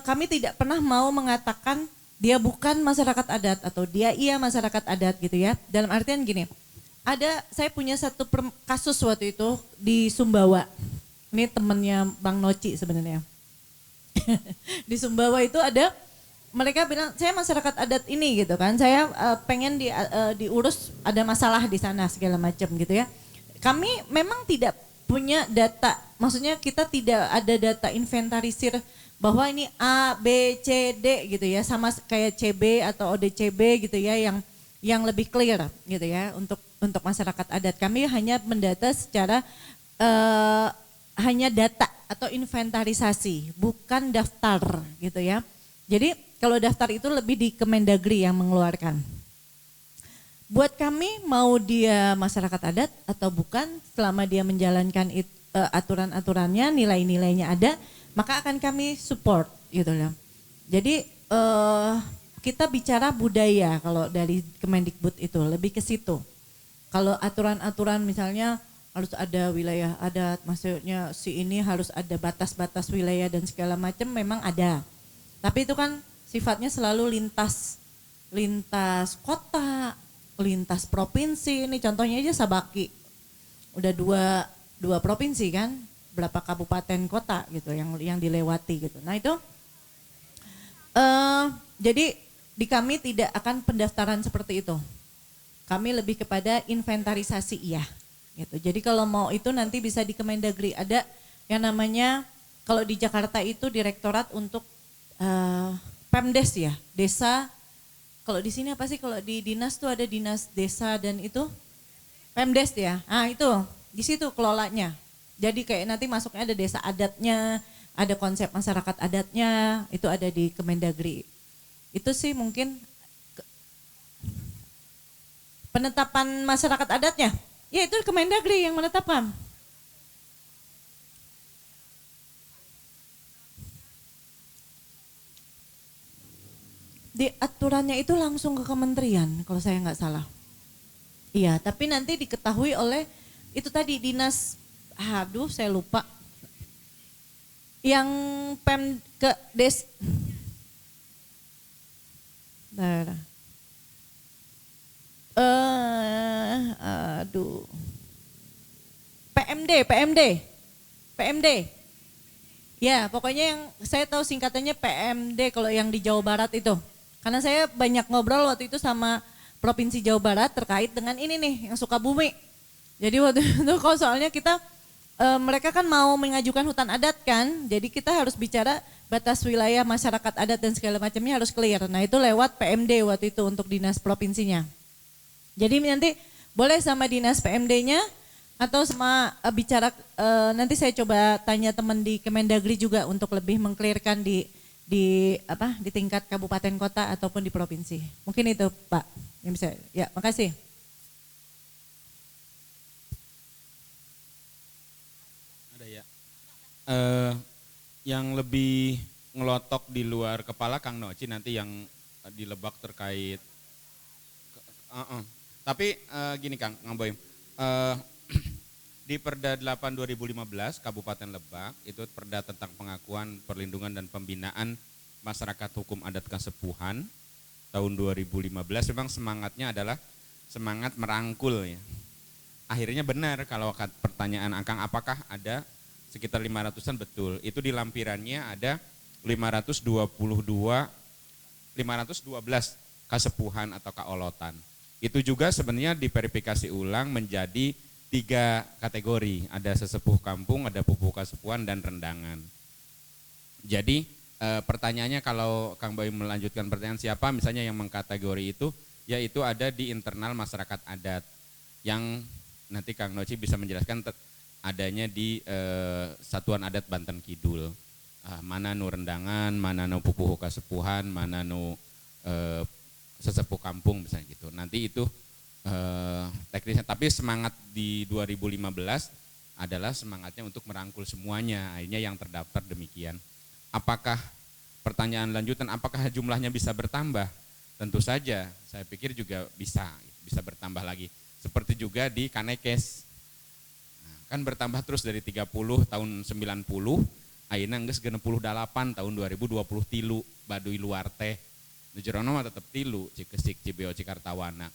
kami tidak pernah mau mengatakan dia bukan masyarakat adat atau dia iya masyarakat adat gitu ya. Dalam artian gini, saya punya satu kasus waktu itu di Sumbawa. Ini temennya Bang Noci sebenarnya. Di Sumbawa itu ada, mereka bilang saya masyarakat adat ini gitu kan. Saya pengen diurus, ada masalah di sana segala macam gitu ya. Kami memang tidak punya data, maksudnya kita tidak ada data inventarisir bahwa ini A, B, C, D gitu ya, sama kayak CB atau ODCB gitu ya, yang lebih clear gitu ya untuk masyarakat adat. Kami hanya mendata secara hanya data atau inventarisasi, bukan daftar gitu ya. Jadi kalau daftar itu lebih di Kemendagri yang mengeluarkan. Buat kami mau dia masyarakat adat atau bukan, selama dia menjalankan aturan-aturannya, nilai-nilainya ada, maka akan kami support gitu loh. Jadi kita bicara budaya kalau dari Kemendikbud itu lebih ke situ. Kalau aturan-aturan misalnya harus ada wilayah adat, maksudnya si ini harus ada batas-batas wilayah dan segala macam memang ada. Tapi itu kan sifatnya selalu lintas kota, lintas provinsi. Ini contohnya aja Sabaki. Udah dua provinsi kan, berapa kabupaten kota gitu yang dilewati gitu. Nah itu jadi di kami tidak akan pendaftaran seperti itu. Kami lebih kepada inventarisasi iya. Gitu. Jadi kalau mau itu nanti bisa di Kemendagri, ada yang namanya kalau di Jakarta itu Direktorat untuk Pemdes ya, desa. Kalau di sini apa sih, kalau di dinas tuh ada dinas desa dan itu Pemdes ya. Ah itu di situ kelolanya. Jadi kayak nanti masuknya ada desa adatnya, ada konsep masyarakat adatnya, itu ada di Kemendagri. Itu sih mungkin penetapan masyarakat adatnya. Ya itu Kemendagri yang menetapkan. di aturannya itu langsung ke kementerian kalau saya nggak salah. Iya, tapi nanti diketahui oleh itu tadi dinas, aduh saya lupa. Yang Pem ke Des. Nah, aduh. PMD. Ya, pokoknya yang saya tahu singkatannya PMD kalau yang di Jawa Barat itu. Karena saya banyak ngobrol waktu itu sama Provinsi Jawa Barat terkait dengan ini nih, yang Sukabumi. Jadi waktu itu kalau soalnya kita, mereka kan mau mengajukan hutan adat kan, jadi kita harus bicara batas wilayah masyarakat adat dan segala macamnya harus clear. Nah itu lewat PMD waktu itu untuk dinas provinsinya. Jadi nanti boleh sama dinas PMD-nya atau sama bicara, nanti saya coba tanya teman di Kemendagri juga untuk lebih mengclearkan di tingkat kabupaten kota ataupun di provinsi. Mungkin itu Pak yang bisa. Ya, makasih. Ada ya. Yang lebih ngelotok di luar kepala Kang Noci nanti yang di Lebak terkait. Tapi gini Kang Boy. Di Perda 8 2015 Kabupaten Lebak itu perda tentang pengakuan, perlindungan dan pembinaan masyarakat hukum adat Kasepuhan tahun 2015 memang semangatnya adalah semangat merangkul ya. Akhirnya benar kalau pertanyaan Akang apakah ada sekitar 500-an betul. Itu di lampirannya ada 512 kasepuhan atau kaolotan. Itu juga sebenarnya diverifikasi ulang menjadi 3 kategori, ada sesepuh kampung, ada pupuh kasepuhan dan rendangan. Jadi pertanyaannya kalau Kang Boy melanjutkan pertanyaan siapa misalnya yang mengkategori itu, yaitu ada di internal masyarakat adat yang nanti Kang Noci bisa menjelaskan adanya di Satuan Adat Banten Kidul. Mana nu rendangan, mana nu pupuh kasepuhan, mana nu sesepuh kampung misalnya gitu. Nanti itu teknisnya, tapi semangat di 2015 adalah semangatnya untuk merangkul semuanya, akhirnya yang terdaftar demikian. Apakah pertanyaan lanjutan, apakah jumlahnya bisa bertambah? Tentu saja, saya pikir juga bisa bertambah lagi. Seperti juga di Kanekes, kan bertambah terus dari 30 tahun 90, ayeuna geus 68 tahun 2023 Baduy luar teh. Nu jerona mah tetep 3, Cikesik, Cibeo, Cikartawana.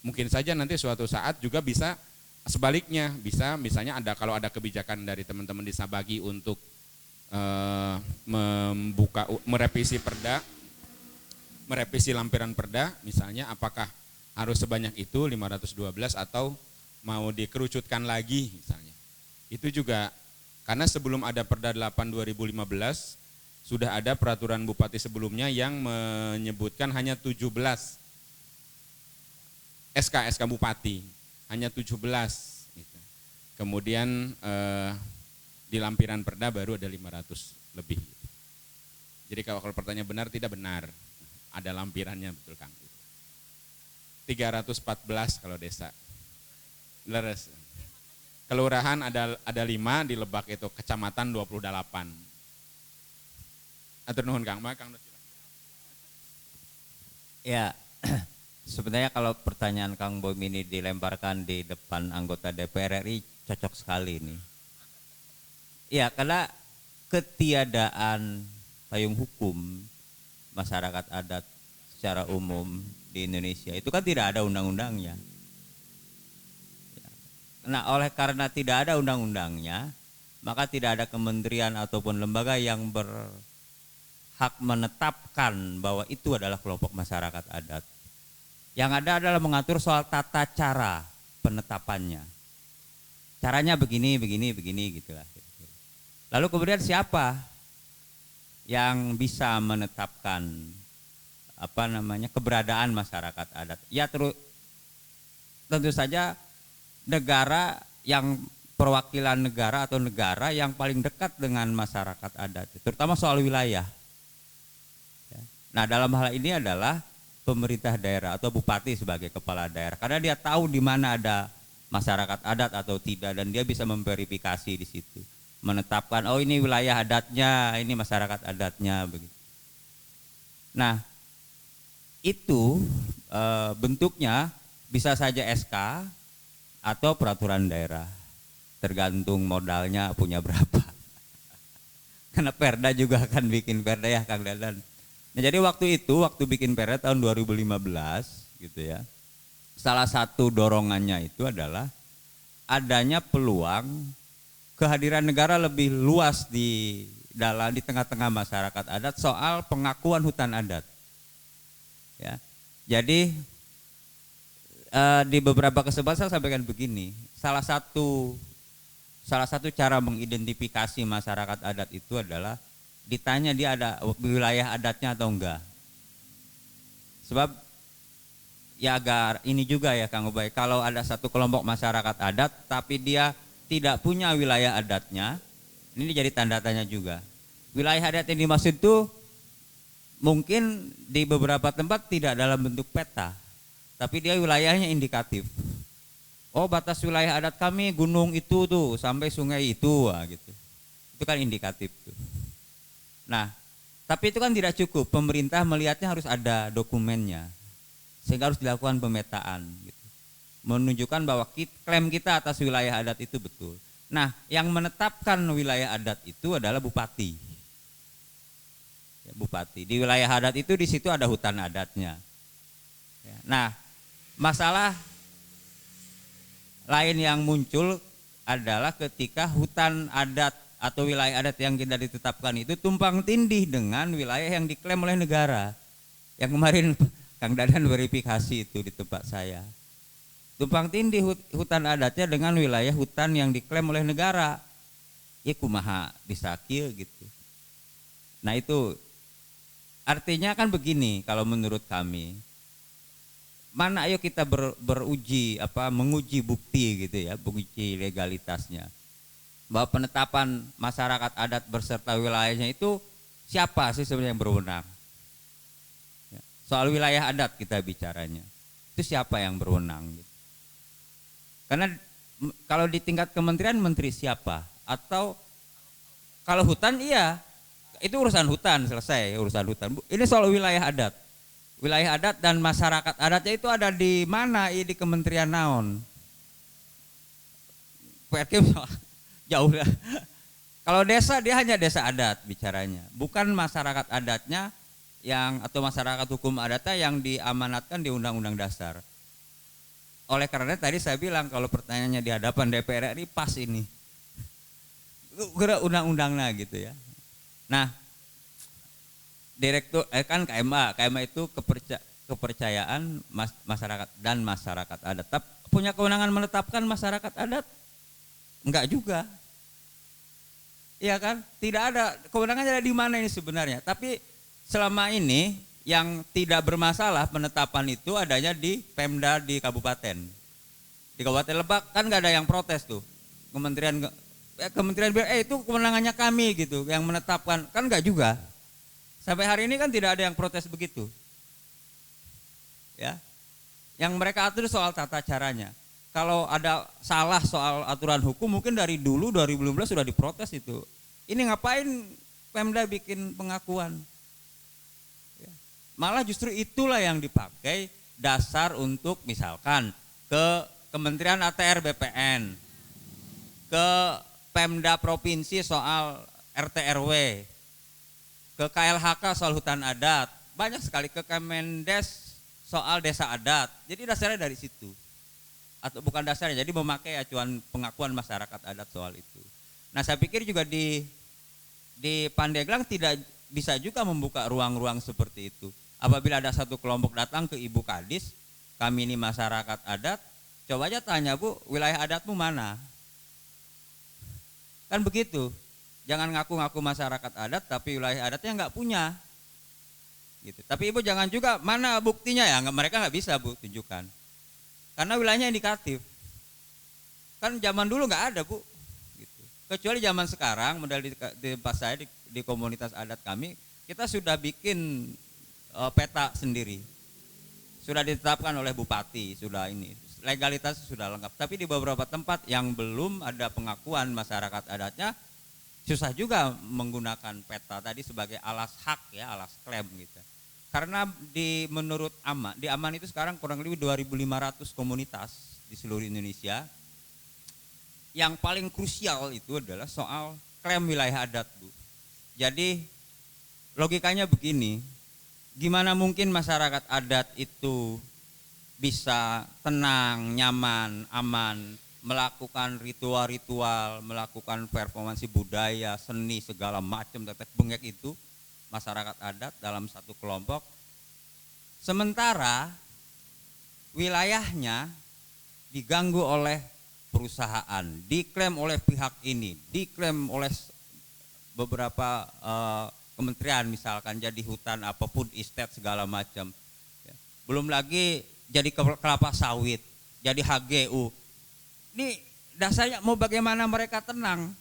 Mungkin saja nanti suatu saat juga bisa sebaliknya, bisa misalnya ada kalau ada kebijakan dari teman-teman di Sabagi untuk merevisi perda, merevisi lampiran perda misalnya, apakah harus sebanyak itu 512 atau mau dikerucutkan lagi misalnya. Itu juga karena sebelum ada Perda 8 2015 sudah ada peraturan bupati sebelumnya yang menyebutkan hanya 17 SK Bupati, hanya 17 gitu. Kemudian di lampiran perda baru ada 500 lebih. Jadi kalau pertanyaan benar tidak benar, ada lampirannya betul Kang. 314 kalau desa. Leres. Kelurahan ada 5 di Lebak itu, kecamatan 28. Atur nuhun Kang, Kang. Ya. Sebenarnya kalau pertanyaan Kang Boy ini dilemparkan di depan anggota DPR RI cocok sekali ini. Ya, karena ketiadaan payung hukum masyarakat adat secara umum di Indonesia itu kan tidak ada undang-undangnya. Nah, oleh karena tidak ada undang-undangnya, maka tidak ada kementerian ataupun lembaga yang berhak menetapkan bahwa itu adalah kelompok masyarakat adat. Yang ada adalah mengatur soal tata cara penetapannya. Caranya begini gitulah. Lalu kemudian siapa yang bisa menetapkan keberadaan masyarakat adat? Ya tentu saja negara yang perwakilan negara atau negara yang paling dekat dengan masyarakat adat, terutama soal wilayah. Nah, dalam hal ini adalah pemerintah daerah atau bupati sebagai kepala daerah, karena dia tahu di mana ada masyarakat adat atau tidak dan dia bisa memverifikasi di situ, menetapkan oh ini wilayah adatnya, ini masyarakat adatnya begitu. Nah, itu bentuknya bisa saja SK atau peraturan daerah, tergantung modalnya punya berapa. Karena Perda juga akan bikin Perda ya Kang Dadan. Nah, jadi waktu bikin Perda tahun 2015 gitu ya, salah satu dorongannya itu adalah adanya peluang kehadiran negara lebih luas di tengah-tengah masyarakat adat soal pengakuan hutan adat. Ya, jadi di beberapa kesempatan saya sampaikan begini, salah satu cara mengidentifikasi masyarakat adat itu adalah ditanya dia ada wilayah adatnya atau enggak. Sebab ya agar ini juga ya Kang Ubay, kalau ada satu kelompok masyarakat adat tapi dia tidak punya wilayah adatnya, ini jadi tanda tanya juga. Wilayah adat yang dimaksud itu mungkin di beberapa tempat tidak dalam bentuk peta, tapi dia wilayahnya indikatif. Oh, batas wilayah adat kami gunung itu tuh sampai sungai itu, gitu. Itu kan indikatif tuh. Nah, tapi itu kan tidak cukup. Pemerintah melihatnya harus ada dokumennya, sehingga harus dilakukan pemetaan, gitu. Menunjukkan bahwa klaim kita atas wilayah adat itu betul. Nah, yang menetapkan wilayah adat itu adalah bupati. Ya, bupati di wilayah adat itu di situ ada hutan adatnya. Ya, nah, masalah lain yang muncul adalah ketika hutan adat atau wilayah adat yang kita ditetapkan itu tumpang tindih dengan wilayah yang diklaim oleh negara. Yang kemarin Kang Dadan verifikasi itu di tempat saya. Tumpang tindih hutan adatnya dengan wilayah hutan yang diklaim oleh negara. Ya kumaha bisa kieu gitu. Nah, itu artinya kan begini kalau menurut kami. Mana ayo kita menguji bukti gitu ya, menguji legalitasnya. Bahwa penetapan masyarakat adat berserta wilayahnya itu siapa sih sebenarnya yang berwenang? Ya, soal wilayah adat kita bicaranya. Itu siapa yang berwenang? Gitu. Karena kalau di tingkat kementerian menteri siapa? Atau kalau hutan iya, itu urusan hutan selesai urusan hutan. Ini soal wilayah adat. Wilayah adat dan masyarakat adatnya itu ada di mana? Di kementerian naon? PRK jauh ya. Kalau desa dia hanya desa adat bicaranya, bukan masyarakat adatnya atau masyarakat hukum adatnya yang diamanatkan di Undang-Undang Dasar. Oleh karena tadi saya bilang kalau pertanyaannya di hadapan DPR RI pas ini, gerak undang-undangnya gitu ya. Nah, direktur kan KMA itu kepercayaan masyarakat dan masyarakat adat. Tapi punya kewenangan menetapkan masyarakat adat? Enggak juga. Iya kan? Tidak ada kewenangannya ada di mana ini sebenarnya. Tapi selama ini yang tidak bermasalah penetapan itu adanya di Pemda di kabupaten. Di Kabupaten Lebak kan enggak ada yang protes tuh. Kementerian itu kewenangannya kami gitu yang menetapkan, kan enggak juga. Sampai hari ini kan tidak ada yang protes begitu. Ya. Yang mereka atur soal tata caranya. Kalau ada salah soal aturan hukum mungkin dari dulu 2015 sudah diprotes itu. Ini ngapain Pemda bikin pengakuan? Ya. Malah justru itulah yang dipakai dasar untuk misalkan ke Kementerian ATR BPN, ke Pemda provinsi soal RT RW, ke KLHK soal hutan adat, banyak sekali ke Kemendes soal desa adat. Jadi dasarnya dari situ. Atau bukan dasarnya, jadi memakai acuan pengakuan masyarakat adat soal itu. Nah, saya pikir juga di Pandeglang tidak bisa juga membuka ruang-ruang seperti itu. Apabila ada satu kelompok datang ke Ibu Kadis, kami ini masyarakat adat, coba aja tanya, Bu, wilayah adatmu mana? Kan begitu. Jangan ngaku-ngaku masyarakat adat tapi wilayah adatnya nggak punya. Gitu. Tapi Ibu jangan juga mana buktinya ya, mereka nggak bisa Bu tunjukkan. Karena wilayahnya indikatif. Kan zaman dulu nggak ada Bu. Gitu. Kecuali zaman sekarang, modal di tempat saya di komunitas adat kami, kita sudah bikin peta sendiri. Sudah ditetapkan oleh bupati, sudah ini. Legalitas sudah lengkap. Tapi di beberapa tempat yang belum ada pengakuan masyarakat adatnya, susah juga menggunakan peta tadi sebagai alas hak ya, alas klaim gitu. Karena menurut Aman, di Aman itu sekarang kurang lebih 2.500 komunitas di seluruh Indonesia. Yang paling krusial itu adalah soal klaim wilayah adat, Bu. Jadi logikanya begini, gimana mungkin masyarakat adat itu bisa tenang, nyaman, aman, melakukan ritual-ritual, melakukan performansi budaya, seni, segala macam tetek bengek itu masyarakat adat dalam satu kelompok. Sementara wilayahnya diganggu oleh perusahaan, diklaim oleh pihak ini, diklaim oleh beberapa kementerian misalkan jadi hutan apapun estate segala macam. Belum lagi jadi kelapa sawit, jadi HGU. Ini dasarnya mau bagaimana mereka tenang?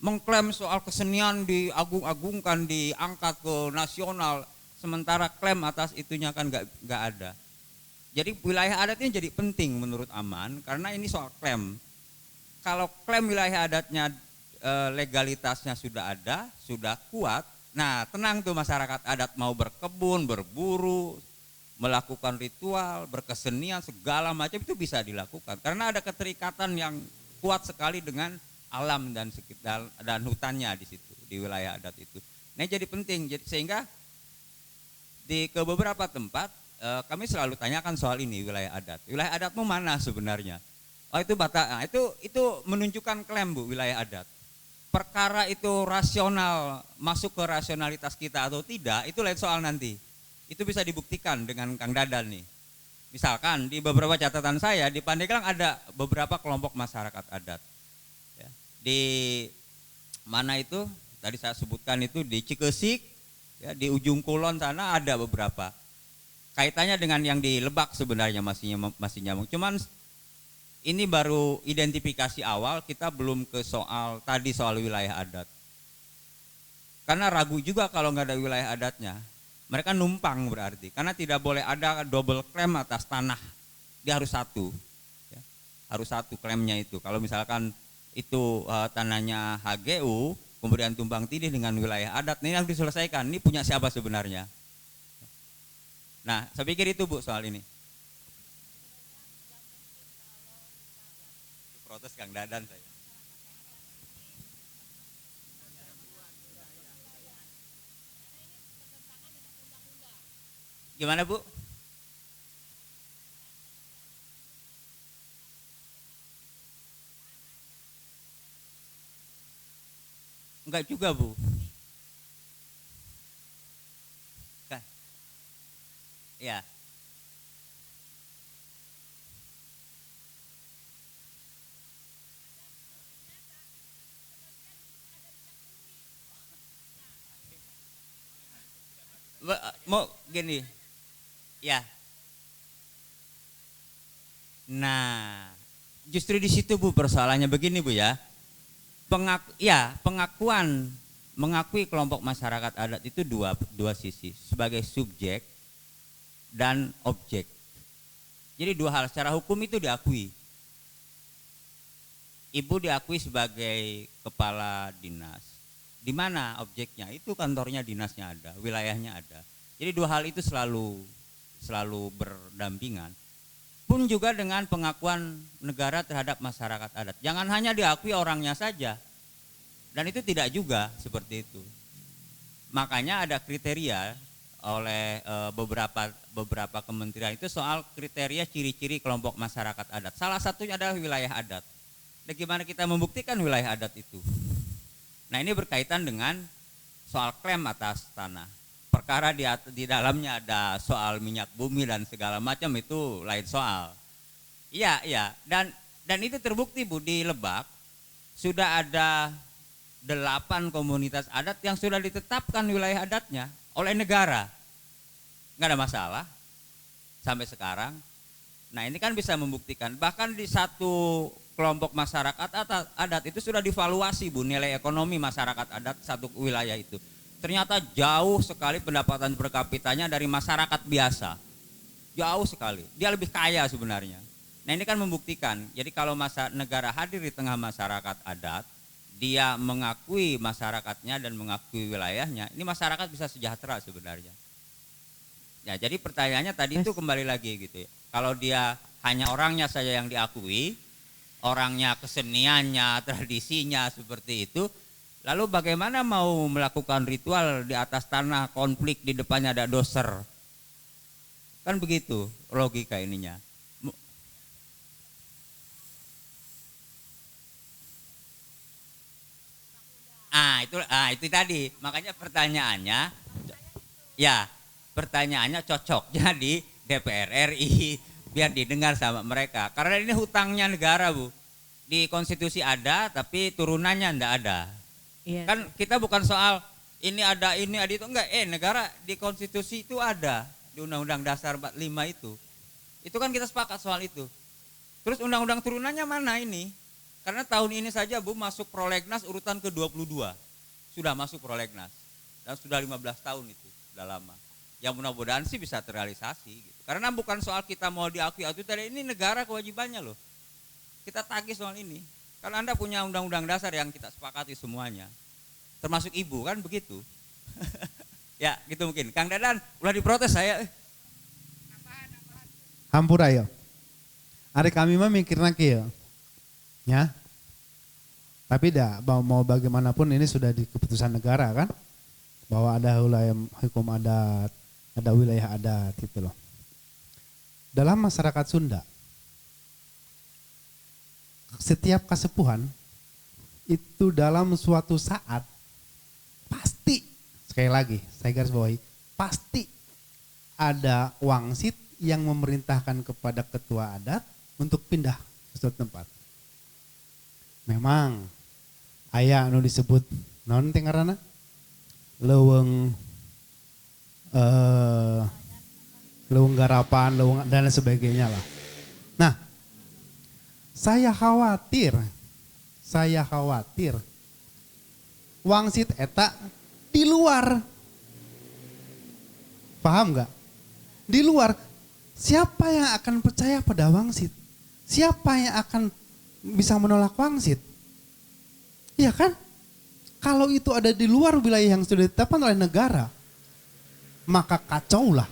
Mengklaim soal kesenian diagung-agungkan, diangkat ke nasional, sementara klaim atas itunya kan nggak ada. Jadi wilayah adat ini jadi penting menurut Aman karena ini soal klaim. Kalau klaim wilayah adatnya legalitasnya sudah ada, sudah kuat, nah tenang tuh masyarakat adat mau berkebun, berburu, melakukan ritual, berkesenian, segala macam itu bisa dilakukan. Karena ada keterikatan yang kuat sekali dengan alam dan sekitar dan hutannya di situ, di wilayah adat itu. Nah jadi penting, sehingga ke beberapa tempat kami selalu tanyakan soal ini wilayah adat. Wilayah adatmu mana sebenarnya? Oh itu itu menunjukkan klaim, Bu, wilayah adat. Perkara itu rasional, masuk ke rasionalitas kita atau tidak, itu lain soal nanti. Itu bisa dibuktikan dengan Kang Dadan nih. Misalkan di beberapa catatan saya di Pandeglang ada beberapa kelompok masyarakat adat. Ya. Di mana itu? Tadi saya sebutkan itu di Cikesik, ya, di ujung Kulon sana ada beberapa. Kaitannya dengan yang di Lebak sebenarnya masih nyambung. Cuman ini baru identifikasi awal, kita belum ke soal wilayah adat. Karena ragu juga kalau nggak ada wilayah adatnya. Mereka numpang berarti, karena tidak boleh ada double claim atas tanah. Dia harus satu, ya. Harus satu klaimnya itu. Kalau misalkan itu tanahnya HGU, kemudian tumpang tindih dengan wilayah adat, ini harus diselesaikan. Ini punya siapa sebenarnya? Nah, saya pikir itu, Bu, soal ini. Protes Kang Dadan saya. Gimana, Bu? Enggak juga, Bu. Kan? Ya. Mau gini. Ya. Nah, justru di situ, Bu, persoalannya begini, Bu, ya. Pengakuan mengakui kelompok masyarakat adat itu dua sisi, sebagai subjek dan objek. Jadi dua hal, secara hukum itu diakui. Ibu diakui sebagai kepala dinas. Di mana objeknya? Itu kantornya dinasnya ada, wilayahnya ada. Jadi dua hal itu selalu berdampingan. Pun juga dengan pengakuan negara terhadap masyarakat adat. Jangan hanya diakui orangnya saja. Dan itu tidak juga seperti itu. Makanya ada kriteria oleh beberapa kementerian itu soal kriteria ciri-ciri kelompok masyarakat adat. Salah satunya adalah wilayah adat. Dan gimana kita membuktikan wilayah adat itu? Nah, ini berkaitan dengan soal klaim atas tanah. Perkara di dalamnya ada soal minyak bumi dan segala macam, itu lain soal. Iya. Dan itu terbukti, Bu, di Lebak sudah ada 8 komunitas adat yang sudah ditetapkan wilayah adatnya oleh negara. Nggak ada masalah sampai sekarang. Nah, ini kan bisa membuktikan. Bahkan di satu kelompok masyarakat adat itu sudah divaluasi, Bu, nilai ekonomi masyarakat adat satu wilayah itu. Ternyata jauh sekali pendapatan per kapitanya dari masyarakat biasa. Jauh sekali. Dia lebih kaya sebenarnya. Nah, ini kan membuktikan. Jadi kalau negara hadir di tengah masyarakat adat, dia mengakui masyarakatnya dan mengakui wilayahnya, ini masyarakat bisa sejahtera sebenarnya. Ya, jadi pertanyaannya tadi itu kembali lagi gitu ya. Kalau dia hanya orangnya saja yang diakui, orangnya, keseniannya, tradisinya seperti itu, lalu bagaimana mau melakukan ritual di atas tanah, konflik di depannya ada doser? Kan begitu logika ininya. Itu tadi. Makanya pertanyaannya, ya pertanyaannya cocok jadi DPR RI biar didengar sama mereka. Karena ini hutangnya negara, Bu. Di konstitusi ada, tapi turunannya enggak ada. Iya. Kan kita bukan soal ini ada itu enggak. Negara di konstitusi itu ada, di Undang-Undang Dasar 45 itu. Itu kan kita sepakat soal itu. Terus undang-undang turunannya mana ini? Karena tahun ini saja, Bu, masuk prolegnas urutan ke-22. Sudah masuk prolegnas. Dan sudah 15 tahun itu, sudah lama. Yang mudah-mudahan sih bisa terrealisasi gitu. Karena bukan soal kita mau diakui atau tidak, ini negara kewajibannya loh. Kita tagih soal ini. Kalau Anda punya undang-undang dasar yang kita sepakati semuanya, termasuk ibu kan begitu. Ya gitu mungkin. Kang Dadan, udah diprotes saya. Hampura ya. Hari kami mah mikirna kieu. Ya. Tapi dah mau bagaimanapun ini sudah di keputusan negara kan. Bahwa ada wilayah hukum adat, ada wilayah adat gitu loh. Dalam masyarakat Sunda, setiap kasepuhan itu dalam suatu saat pasti, sekali lagi saya garis bawahi, pasti ada wangsit yang memerintahkan kepada ketua adat untuk pindah ke suatu tempat. Memang aya anu disebut naon teh ngaranna? Leuweung garapan, leuweung dan sebagainya lah. Nah, saya khawatir wangsit eta di luar. Paham nggak? Di luar. Siapa yang akan percaya pada wangsit? Siapa yang akan bisa menolak wangsit? Iya kan? Kalau itu ada di luar wilayah yang sudah ditetapkan oleh negara, maka kacaulah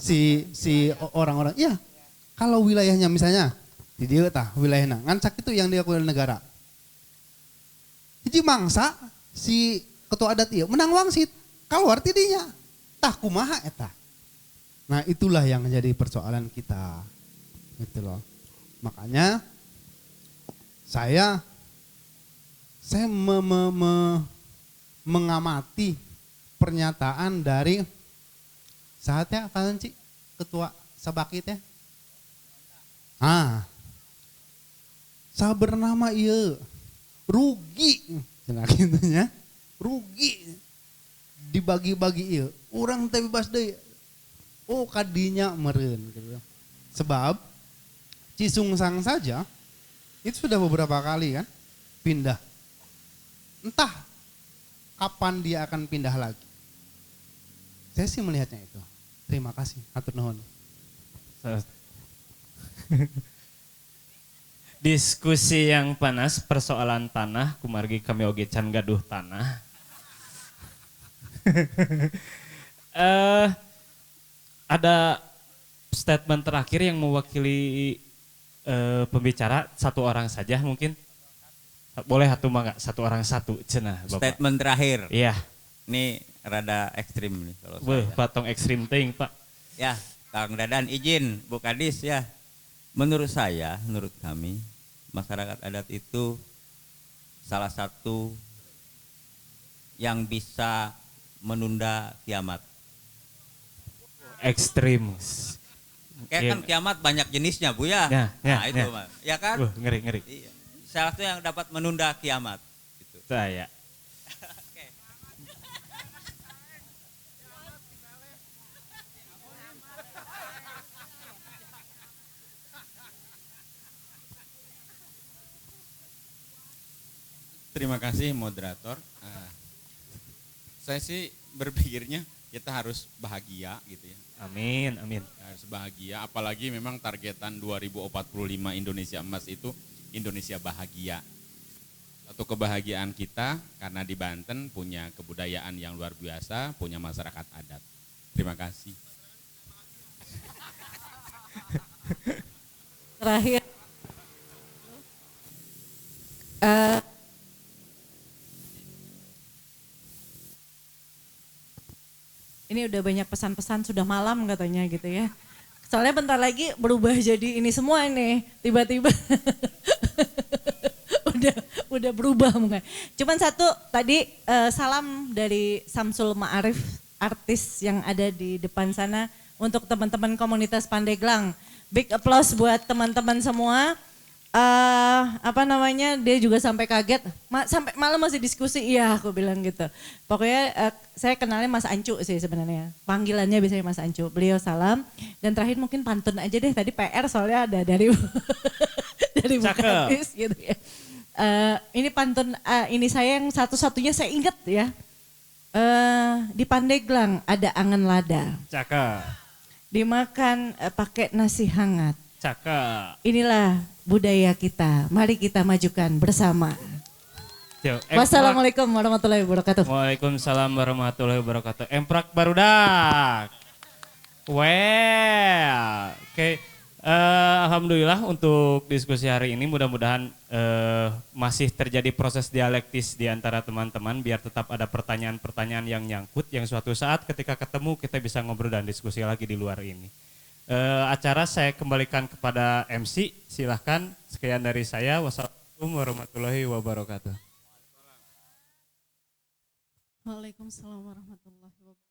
si orang-orang. Ya, kalau wilayahnya misalnya di dia tah wilayahnya ngancak itu yang diakui oleh negara. Jadi mangsa si ketua adat ieu menang wangsit, keluar tidinya. Tah kumaha eta. Nah, itulah yang menjadi persoalan kita. Gitu loh. Makanya saya mengamati pernyataan dari saatnya kan Ci ketua Sabaki teh. Sabernama ieu rugi cenah kitu nya. Rugi dibagi-bagi ieu. Urang teh bebas deui. Oh kadinya meureun gitu. Sebab Cisungsang saja itu sudah beberapa kali kan pindah. Entah kapan dia akan pindah lagi. Saya sih melihatnya itu. Terima kasih, hatur nuhun. Diskusi yang panas persoalan tanah, kumargi kami oge can gaduh tanah. Ada statement terakhir yang mewakili pembicara satu orang saja mungkin. Boleh satu mah satu orang satu cenah Bapak. Statement terakhir. Iya. Ini rada ekstrim nih kalau patong ekstrim ting Pak. Ya, Kang Dadan izin Bu Kadis ya. Menurut saya, menurut kami masyarakat adat itu salah satu yang bisa menunda kiamat. Ekstrim. Kayak kan kiamat banyak jenisnya Bu ya. Nah itu Mas. Ya kan? Ngeri. Iya. Salah satu yang dapat menunda kiamat. Gitu. Saya. Terima kasih moderator. Saya sih berpikirnya kita harus bahagia gitu ya. Amin. Harus bahagia, apalagi memang targetan 2045 Indonesia Emas itu Indonesia bahagia. Satu kebahagiaan kita karena di Banten punya kebudayaan yang luar biasa, punya masyarakat adat. Terima kasih. Terakhir, ini udah banyak pesan-pesan, sudah malam katanya gitu ya. Soalnya bentar lagi berubah jadi ini semua nih, tiba-tiba udah berubah mungkin. Cuman satu tadi salam dari Samsul Ma'arif, artis yang ada di depan sana untuk teman-teman komunitas Pandeglang. Big applause buat teman-teman semua. Dia juga sampai kaget, sampai malam masih diskusi, iya aku bilang gitu. Pokoknya saya kenalnya Mas Ancu sih sebenarnya, panggilannya biasanya Mas Ancu. Beliau salam, dan terakhir mungkin pantun aja deh, tadi PR soalnya ada dari dari Bukatis gitu ya. Ini pantun, ini saya yang satu-satunya saya ingat ya. Di Pandeglang ada angan lada. Cakep. Dimakan pakai nasi hangat. Cakep. Inilah budaya kita, mari kita majukan bersama. Yo, Wassalamualaikum warahmatullahi wabarakatuh. Waalaikumsalam warahmatullahi wabarakatuh. Emprak barudak. Well, oke. Alhamdulillah untuk diskusi hari ini mudah-mudahan masih terjadi proses dialektis di antara teman-teman biar tetap ada pertanyaan-pertanyaan yang nyangkut yang suatu saat ketika ketemu kita bisa ngobrol dan diskusi lagi di luar ini. Acara saya kembalikan kepada MC, silahkan. Sekian dari saya, wassalamualaikum warahmatullahi wabarakatuh. Waalaikumsalam warahmatullahi wabarakatuh.